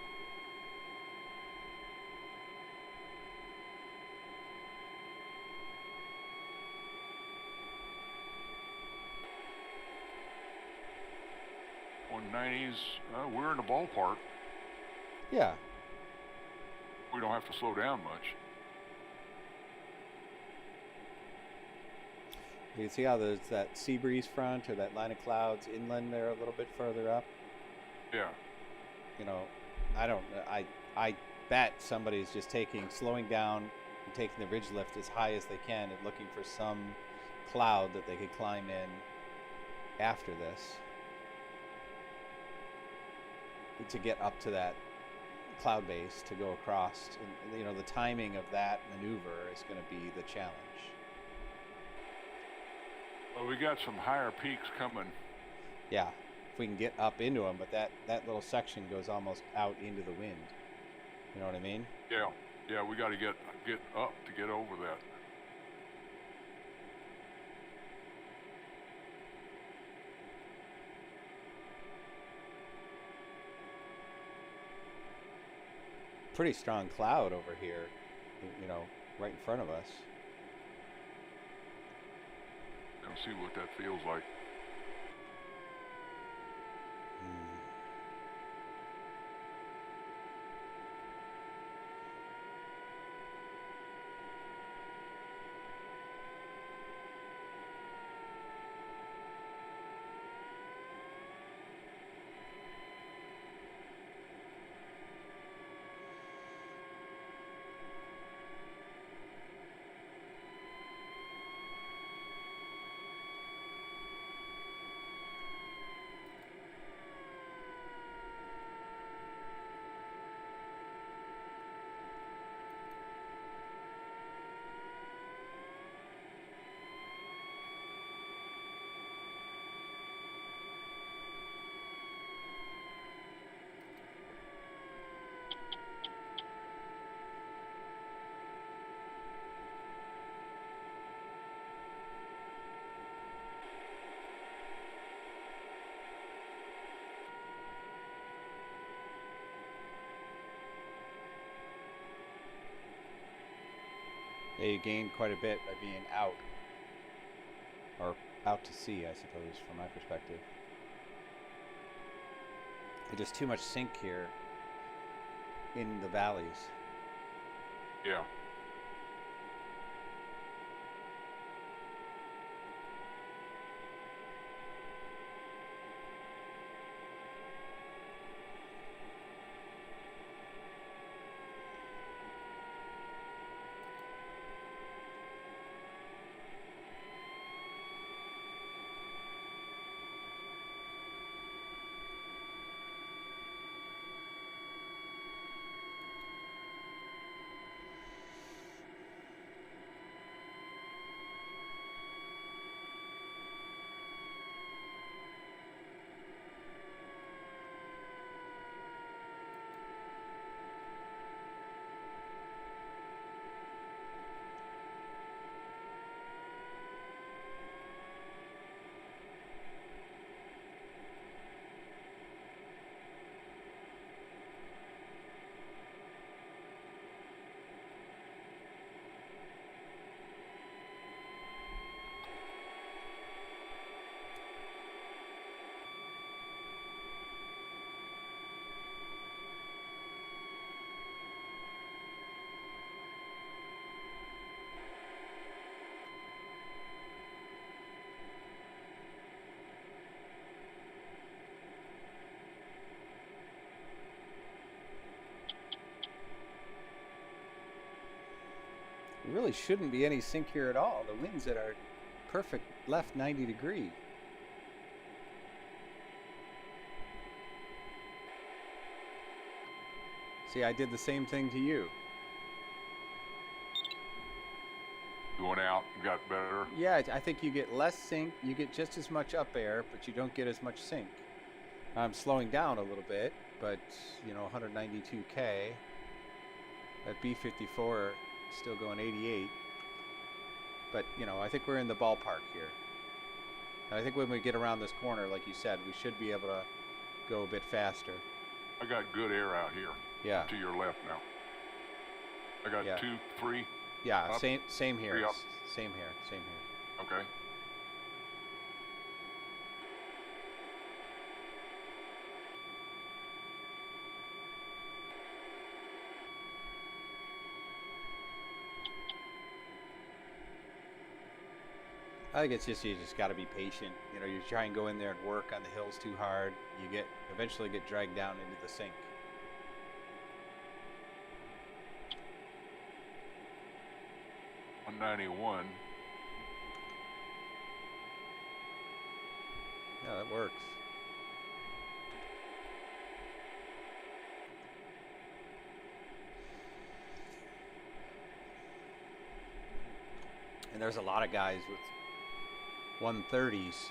'90s, we're in the ballpark. Yeah. We don't have to slow down much. You can see how there's that sea breeze front or that line of clouds inland there a little bit further up. Yeah. You know, I bet somebody's just slowing down and taking the ridge lift as high as they can and looking for some cloud that they could climb in after this to get up to that cloud base to go across. And, you know, the timing of that maneuver is going to be the challenge. Well, we got some higher peaks coming. Yeah, if we can get up into them, but that little section goes almost out into the wind. You know what I mean? Yeah, we got to get up to get over that. Pretty strong cloud over here, you know, right in front of us. Let's see what that feels like. Yeah, you gained quite a bit by being out, or out to sea, I suppose, from my perspective. There's just too much sink here in the valleys. Yeah. There really shouldn't be any sink here at all. The wind's at our perfect left 90 degree. See, I did the same thing to you. You went out and got better. Yeah, I think you get less sink. You get just as much up air, but you don't get as much sink. I'm slowing down a little bit, but 192K. That B54 still going 88. But I think we're in the ballpark here. And I think when we get around this corner, like you said, we should be able to go a bit faster. I got good air out here. Yeah. To your left now. I got 2, 3. Yeah, up, same here. 3 up. Same here. Okay. I think it's just you just got to be patient. You try and go in there and work on the hills too hard, you eventually get dragged down into the sink. $191. Yeah, that works. And there's a lot of guys with 130s,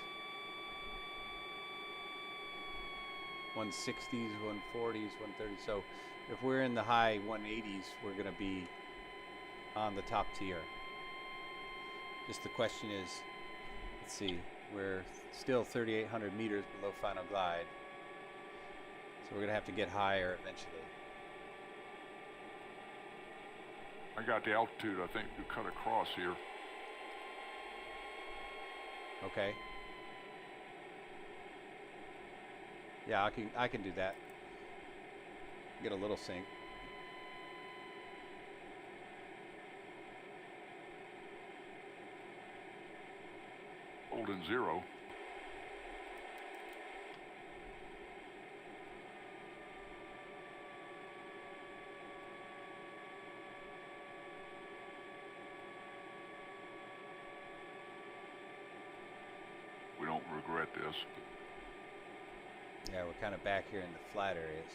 160s, 140s, 130s. So if we're in the high 180s, we're going to be on the top tier. Just the question is, let's see, we're still 3,800 meters below final glide. So we're going to have to get higher eventually. I got the altitude, I think, to cut across here. Okay. Yeah, I can do that. Get a little sink. Holding 0. We don't regret this. Yeah, we're kind of back here in the flat areas.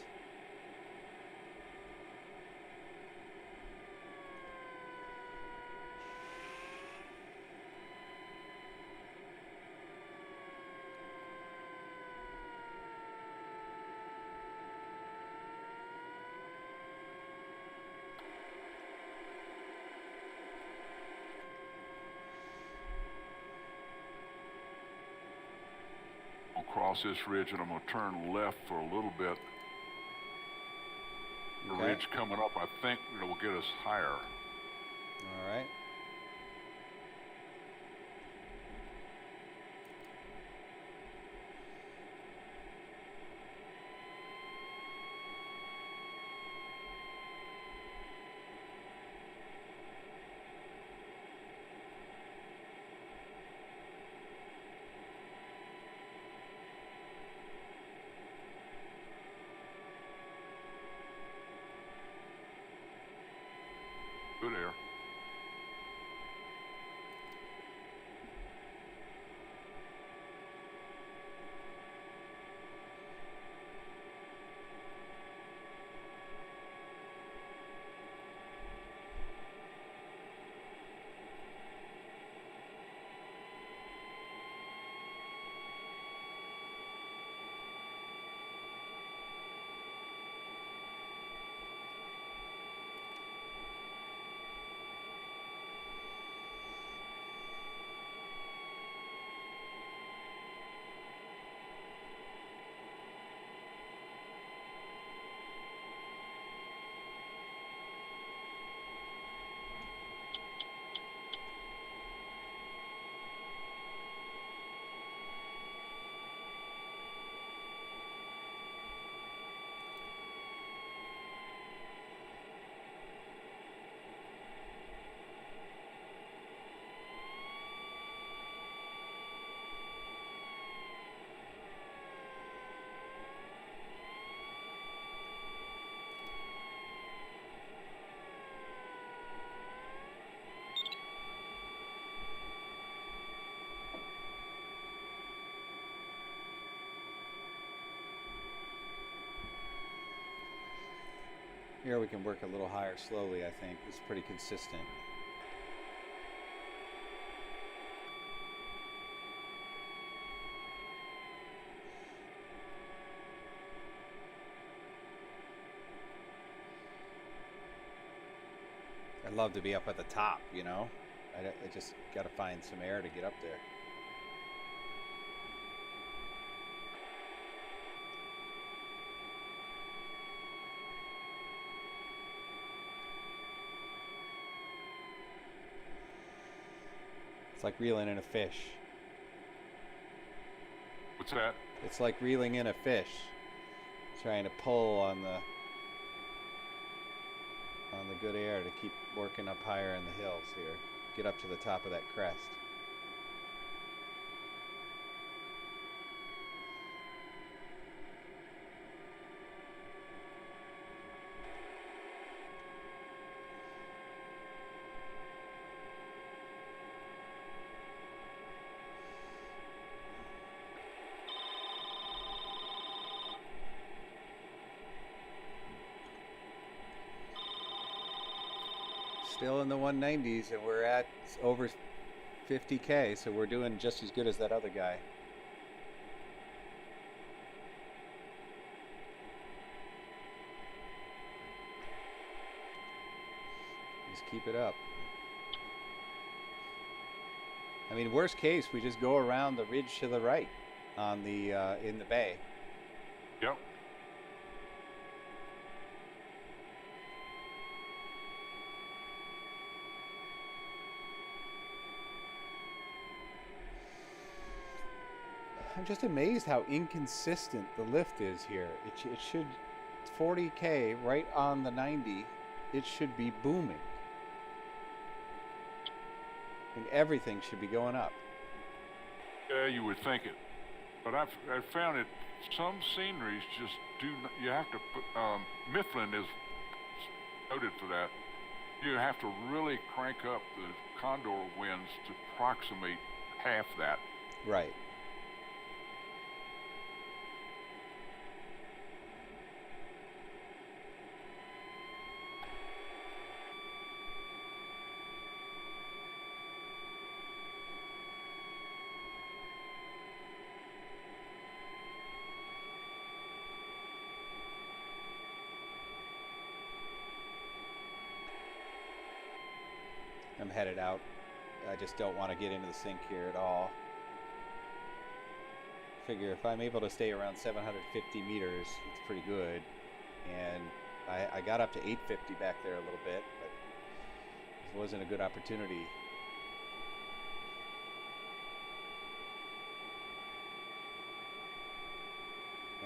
Cross this ridge and I'm going to turn left for a little bit. The ridge coming up, I think it will get us higher. All right. Here we can work a little higher slowly, I think. It's pretty consistent. I'd love to be up at the top, you know? I just got to find some air to get up there. It's like reeling in a fish. What's that? It's like reeling in a fish. Trying to pull on the good air to keep working up higher in the hills here. Get up to the top of that crest. Still in the 190s, and we're at over 50K, so we're doing just as good as that other guy. Just keep it up. I mean, worst case, we just go around the ridge to the right on the in the bay. Yep. I'm just amazed how inconsistent the lift is here. It should 40K right on the 90. It should be booming. And everything should be going up. Yeah, you would think it, but I've found it. Some sceneries just do. You have to put. Mifflin is noted for that. You have to really crank up the Condor winds to approximate half that. Right. I'm headed out. I just don't want to get into the sink here at all. Figure if I'm able to stay around 750 meters, it's pretty good. And I got up to 850 back there a little bit, but this wasn't a good opportunity.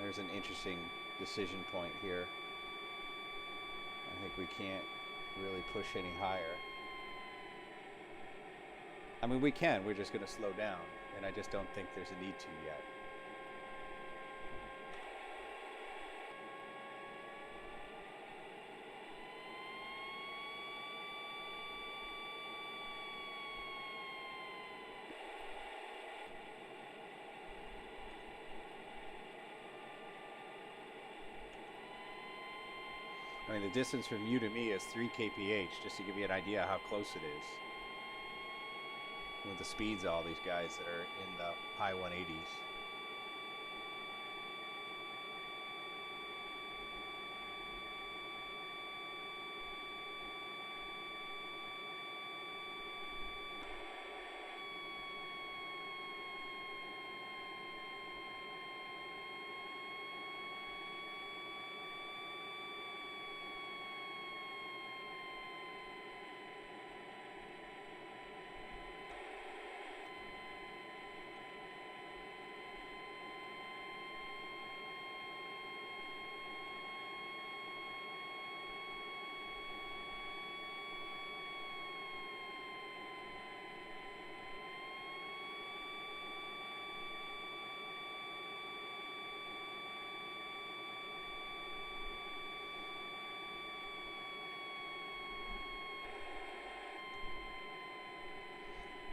There's an interesting decision point here. I think we can't really push any higher. I mean, we can. We're just going to slow down, and I just don't think there's a need to yet. I mean, the distance from you to me is 3 kph, just to give you an idea how close it is. With the speeds of all these guys that are in the high 180s.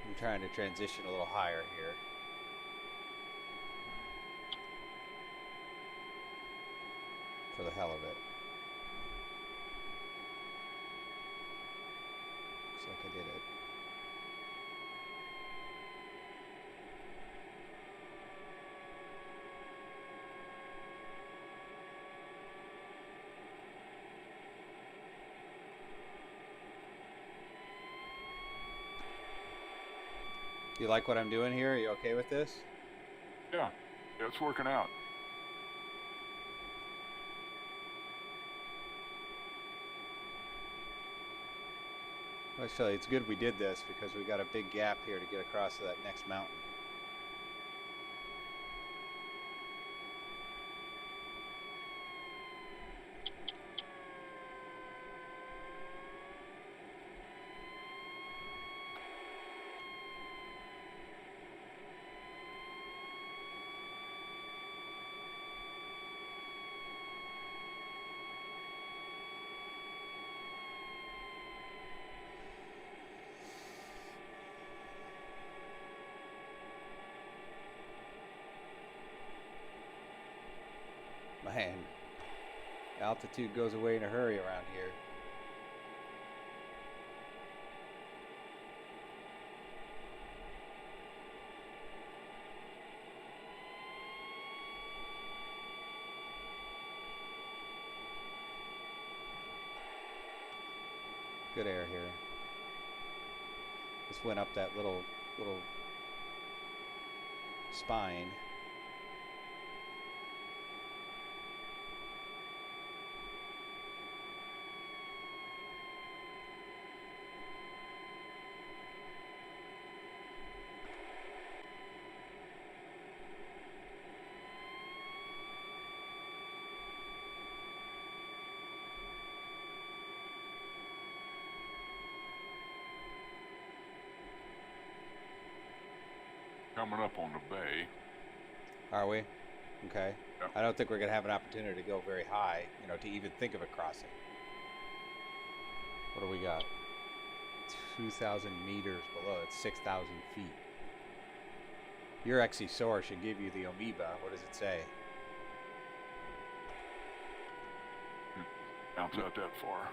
I'm trying to transition a little higher here. For the hell of it. like I did it. You like what I'm doing here? Are you okay with this? Yeah, it's working out. Actually, it's good we did this because we got a big gap here to get across to that next mountain. Man, altitude goes away in a hurry around here. Good air here. Just went up that little spine. Coming up on the bay. Are we? Okay. Yep. I don't think we're going to have an opportunity to go very high, you know, to even think of a crossing. What do we got? 2,000 meters below. It's 6,000 feet. Your XE-SOAR should give you the amoeba. What does it say? Bounce out that far.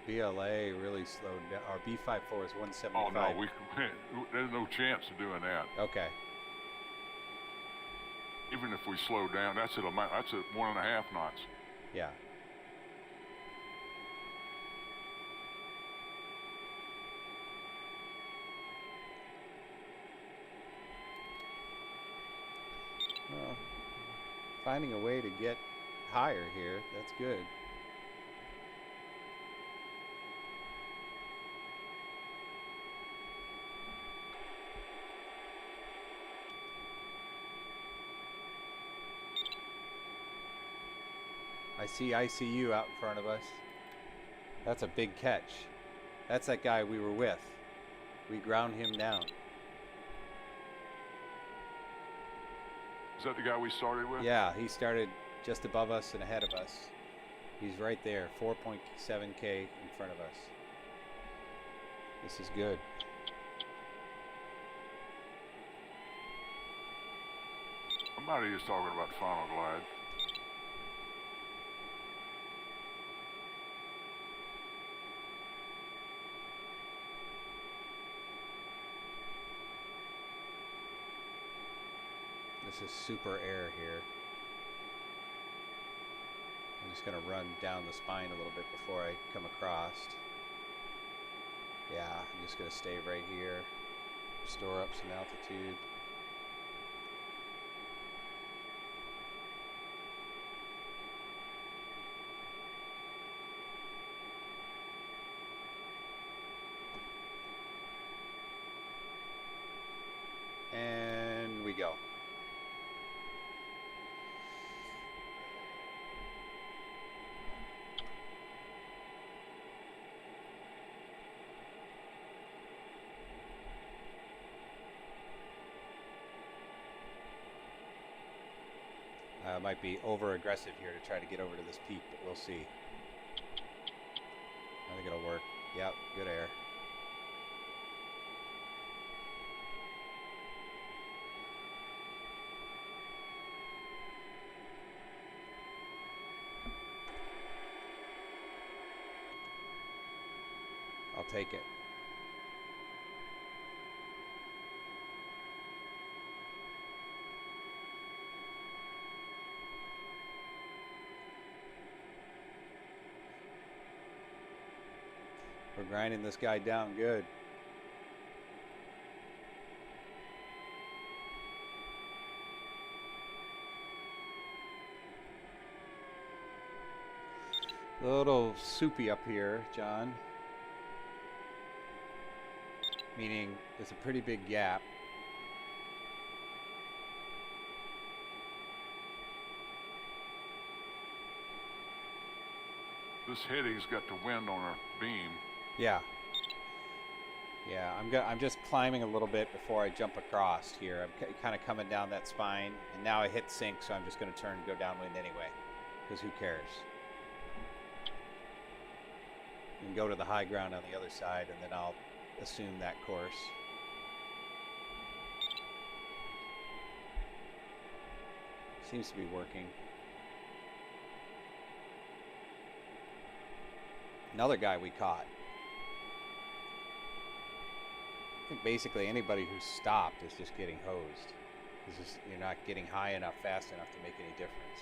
BLA really slowed down. Our B54 is 175. Oh no, there's no chance of doing that. Okay. Even if we slow down, that's at 1.5 knots. Yeah. Well, finding a way to get higher here, that's good. I see ICU out in front of us. That's a big catch. That's that guy we were with. We ground him down. Is that the guy we started with? Yeah, he started just above us and ahead of us. He's right there, 4.7K in front of us. This is good. Somebody is talking about final glide. This is super air here. I'm just going to run down the spine a little bit before I come across. Yeah, I'm just going to stay right here. Store up some altitude. And we go. Might be over aggressive here to try to get over to this peak, but we'll see. I think it'll work. Yep, good air. I'll take it. We're grinding this guy down good. A little soupy up here, John. Meaning there's a pretty big gap. This heading's got the wind on our beam. Yeah. Yeah, I'm just climbing a little bit before I jump across here. I'm kind of coming down that spine, and now I hit sink, so I'm just going to turn and go downwind anyway, because who cares? And go to the high ground on the other side, and then I'll assume that course. Seems to be working. Another guy we caught. I think basically anybody who's stopped is just getting hosed. It's just, you're not getting high enough, fast enough to make any difference.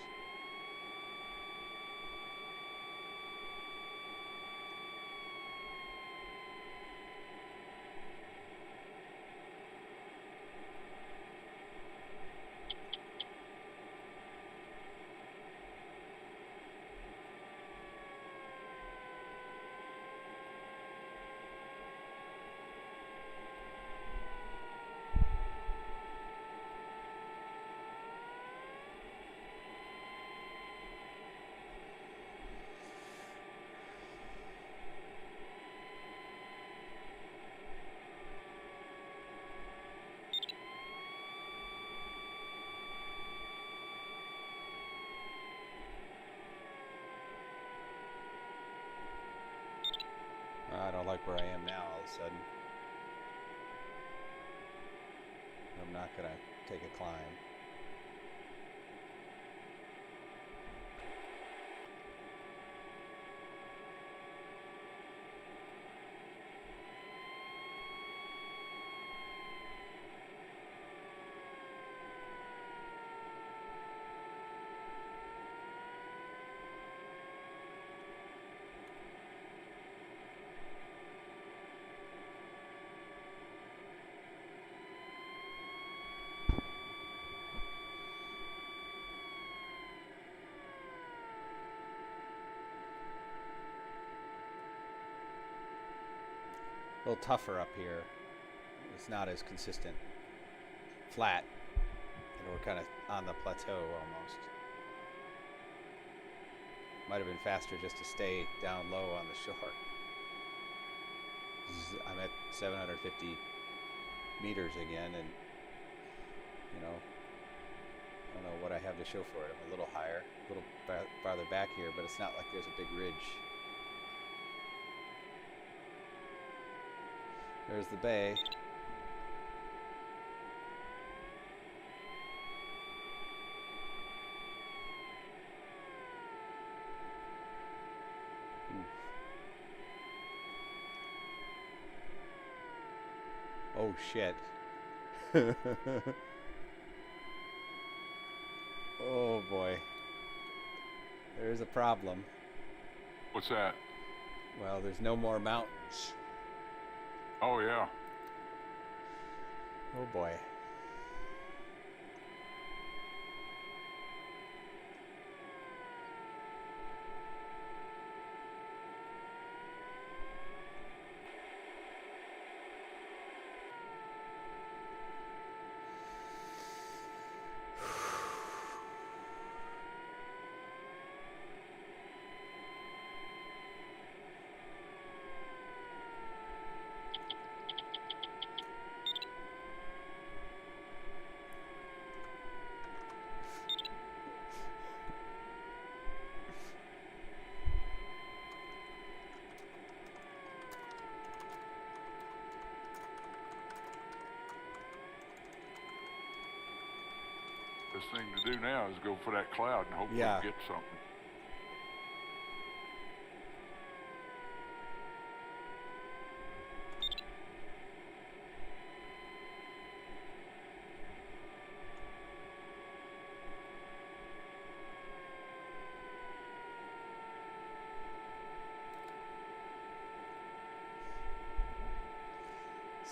I don't like where I am now all of a sudden. I'm not going to take a climb. A little tougher up here. It's not as consistent. Flat. And we're kind of on the plateau almost. Might have been faster just to stay down low on the shore. I'm at 750 meters again, and you know, I don't know what I have to show for it. I'm a little higher, a little farther back here, but it's not like there's a big ridge. There's the bay. Oh shit. Oh boy. There's a problem. What's that? Well, there's no more mountains. Oh, yeah. Oh boy. Best thing to do now is go for that cloud and hopefully get something.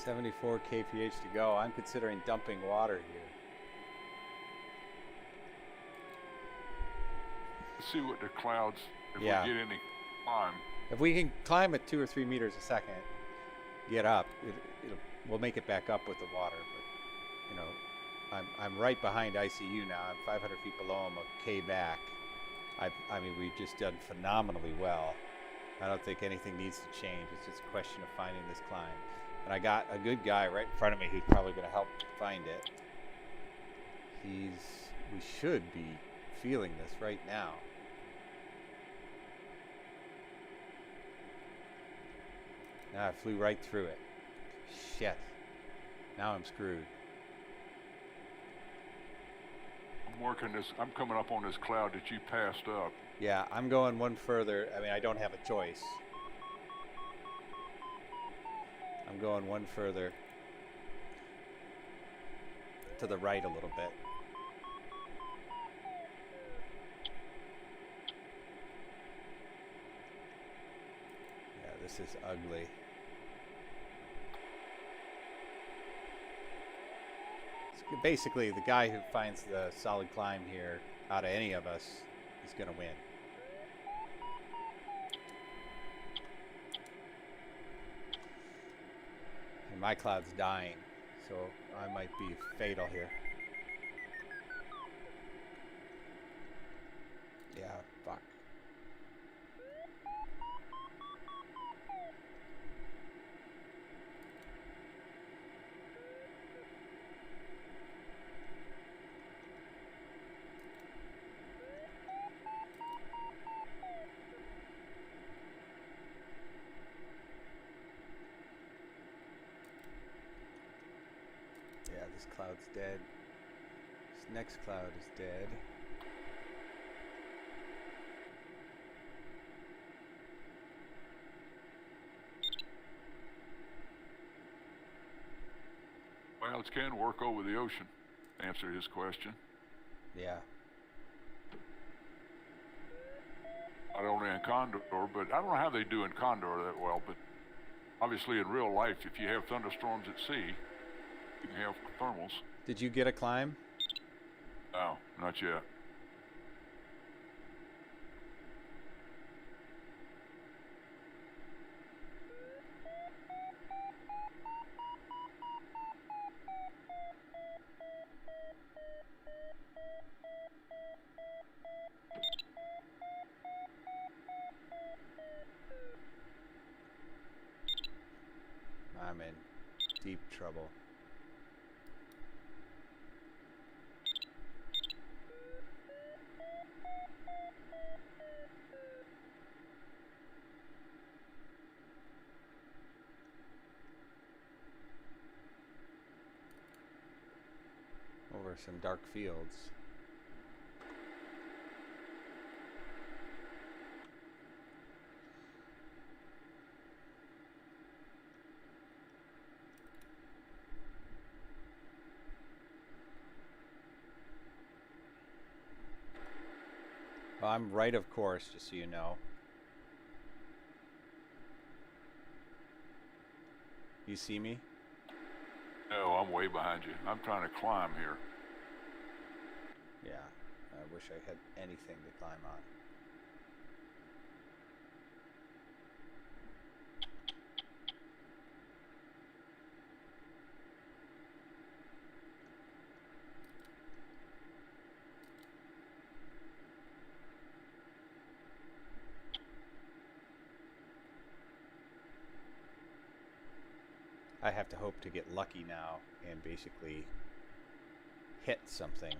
74 kph to go. I'm considering dumping water here. Let's see what the clouds, if Yeah. we get any climb. If we can climb at 2 or 3 meters a second, get up, we'll make it back up with the water. But, you know, I'm right behind ICU now. I'm 500 feet below him, a K back. I mean, we've just done phenomenally well. I don't think anything needs to change. It's just a question of finding this climb. And I got a good guy right in front of me who's probably going to help find it. We should be feeling this right now. I flew right through it. Shit. Now I'm screwed. I'm coming up on this cloud that you passed up. Yeah, I'm going one further. I mean, I don't have a choice. I'm going one further to the right a little bit. Yeah, this is ugly. Basically, the guy who finds the solid climb here, out of any of us, is going to win. And my cloud's dying, so I might be fatal here. Yeah, fuck. Yeah, this cloud's dead. This next cloud is dead. Clouds can work over the ocean, to answer his question. Yeah. Not only in Condor, but I don't know how they do in Condor that well, but obviously in real life, if you have thunderstorms at sea, you can have thermals. Did you get a climb? No, not yet. I'm in deep trouble. Over some dark fields. Well, I'm right of course, just so you know. You see me? No, I'm way behind you. I'm trying to climb here. Yeah, I wish I had anything to climb on. I have to hope to get lucky now and basically hit something.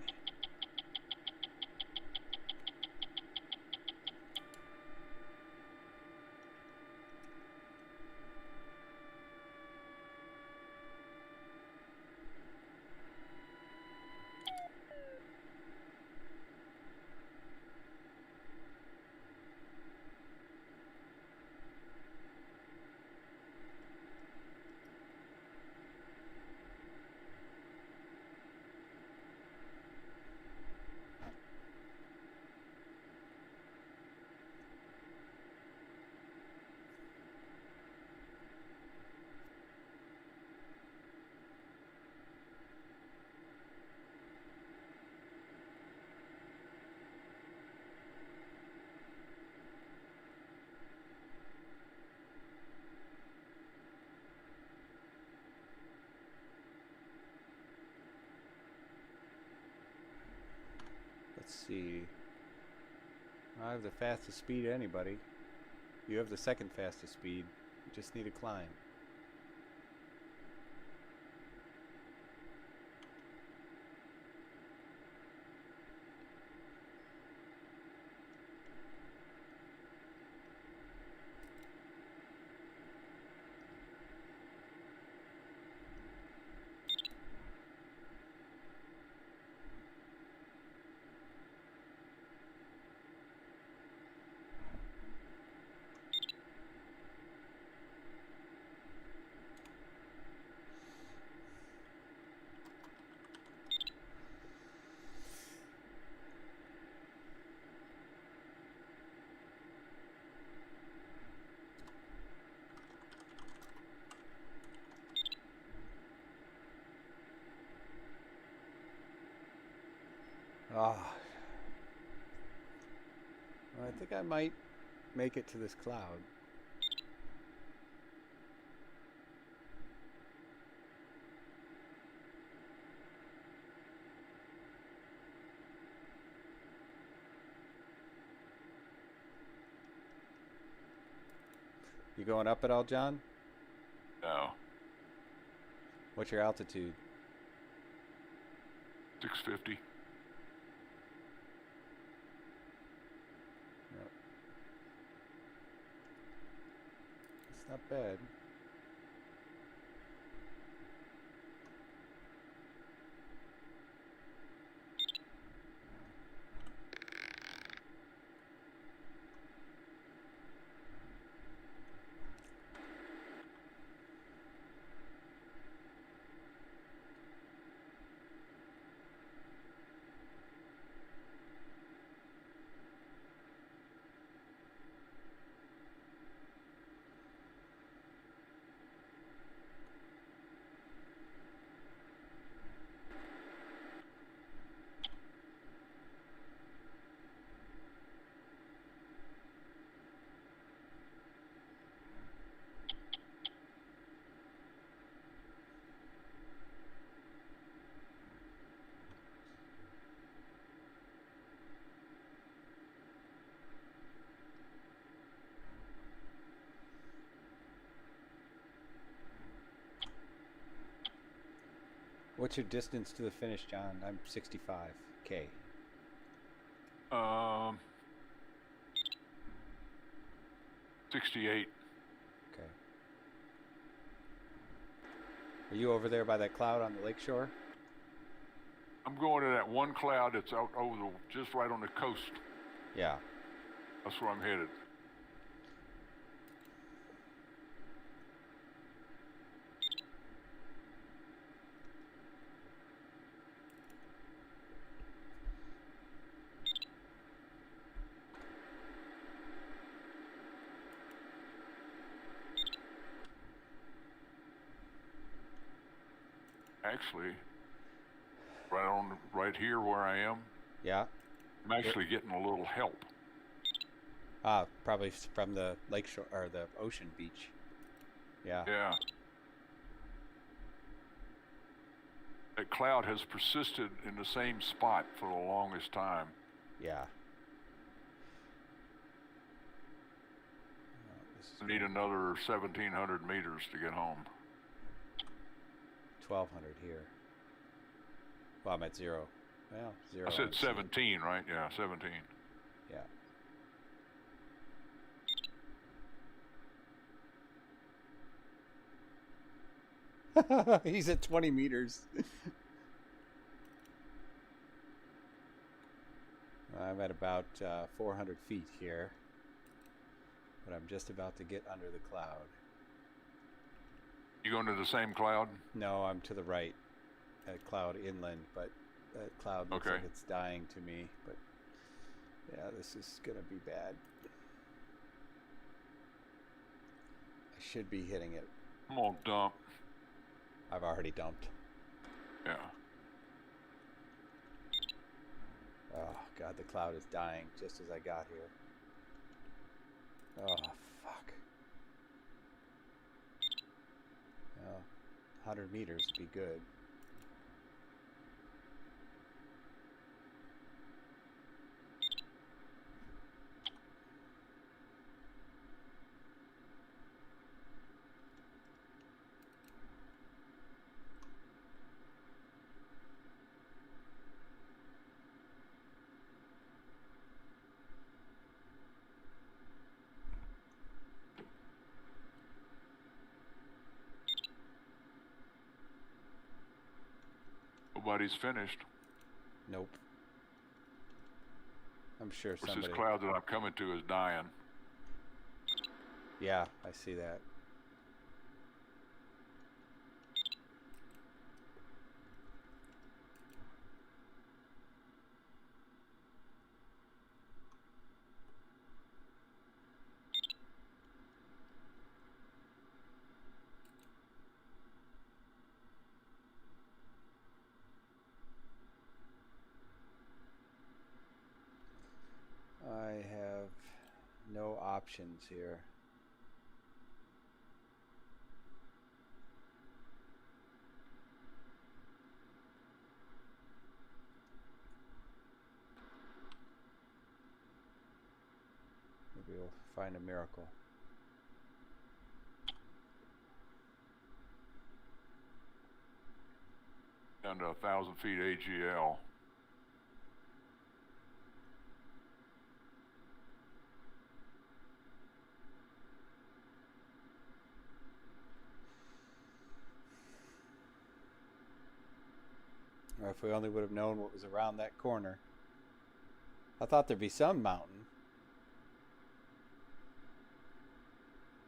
Let's see. I have the fastest speed of anybody. You have the second fastest speed. You just need to climb. Ah, well, I think I might make it to this cloud. You going up at all, John? No. What's your altitude? 650. Yep. It's not bad. What's your distance to the finish, John? I'm 65K. 68. Okay. Are you over there by that cloud on the lakeshore? I'm going to that one cloud that's out over just right on the coast. Yeah. That's where I'm headed. Actually, right here where I am, Yeah. I'm actually getting a little help. Ah, probably from the lakeshore or the ocean beach. Yeah. Yeah. That cloud has persisted in the same spot for the longest time. Yeah. I need another 1,700 meters to get home. 1,200 here. Well, I'm at 0. Well, 0. I said 17, right? Yeah, 17. Yeah. He's at 20 meters. I'm at about 400 feet here, but I'm just about to get under the cloud. You going to the same cloud? No, I'm to the right, at cloud inland, but that cloud looks like it's dying to me. But yeah, this is gonna be bad. I should be hitting it. I'm gonna dump. I've already dumped. Yeah. Oh God, the cloud is dying just as I got here. Oh fuck. Well, 100 meters would be good. nobody's finished. Nope. I'm sure Of course, this somebody. cloud that I'm coming to is dying. Yeah, I see that. I have no options here. Maybe we'll find a miracle. Down to 1,000 feet AGL. Or if we only would have known what was around that corner. I thought there'd be some mountain,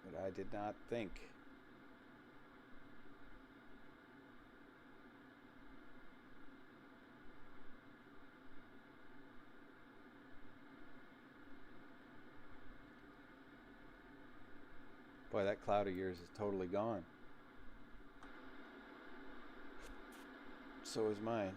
but I did not think. Boy, that cloud of yours is totally gone. So is mine.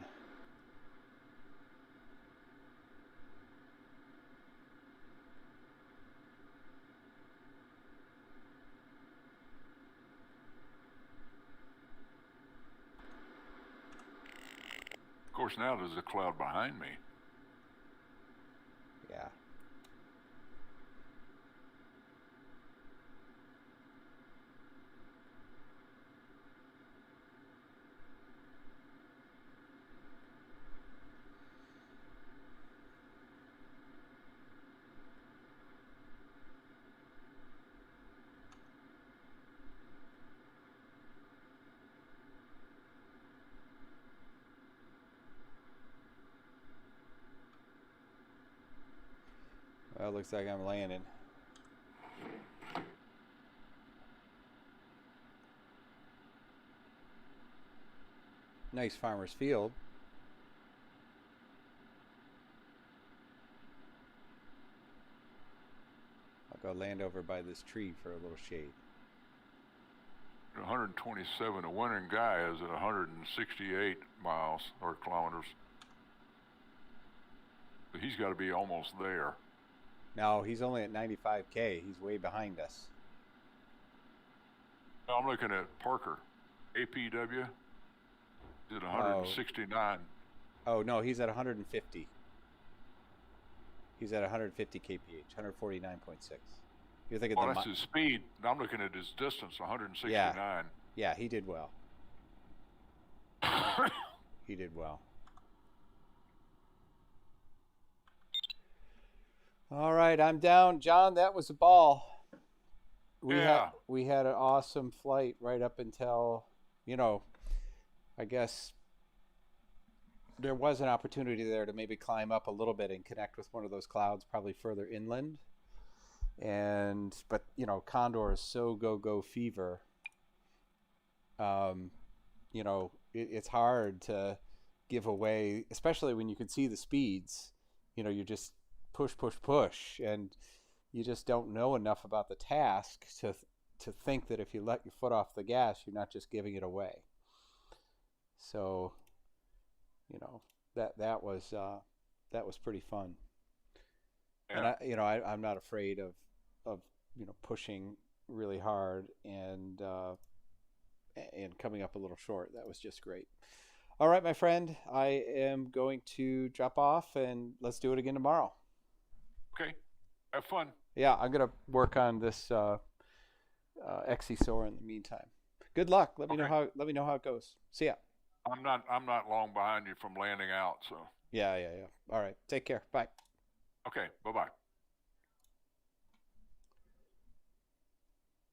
Of course, now there's a cloud behind me. Yeah. Well, it looks like I'm landing. Nice farmer's field. I'll go land over by this tree for a little shade. 127. A wintering guy is at 168 miles or kilometers. So he's got to be almost there. No, he's only at 95K. He's way behind us. Now I'm looking at Parker. APW is at 169. Oh, no, he's at 150. He's at 150 kph, 149.6. You're thinking Oh, that's his speed. I'm looking at his distance, 169. Yeah, he did well. He did well. All right, I'm down. John, that was a ball. We had an awesome flight right up until, I guess there was an opportunity there to maybe climb up a little bit and connect with one of those clouds, probably further inland. But Condor is so go fever. It's hard to give away, especially when you can see the speeds. You just push, and you just don't know enough about the task to think that if you let your foot off the gas, you're not just giving it away. So, that was pretty fun. Yeah. And I'm not afraid of pushing really hard and coming up a little short. That was just great. All right, my friend, I am going to drop off, and let's do it again tomorrow. Okay. Have fun. Yeah, I'm gonna work on this XC-Soar in the meantime. Good luck. Let me know how it goes. See ya. I'm not long behind you from landing out, so. Yeah. All right. Take care. Bye. Okay. Bye-bye.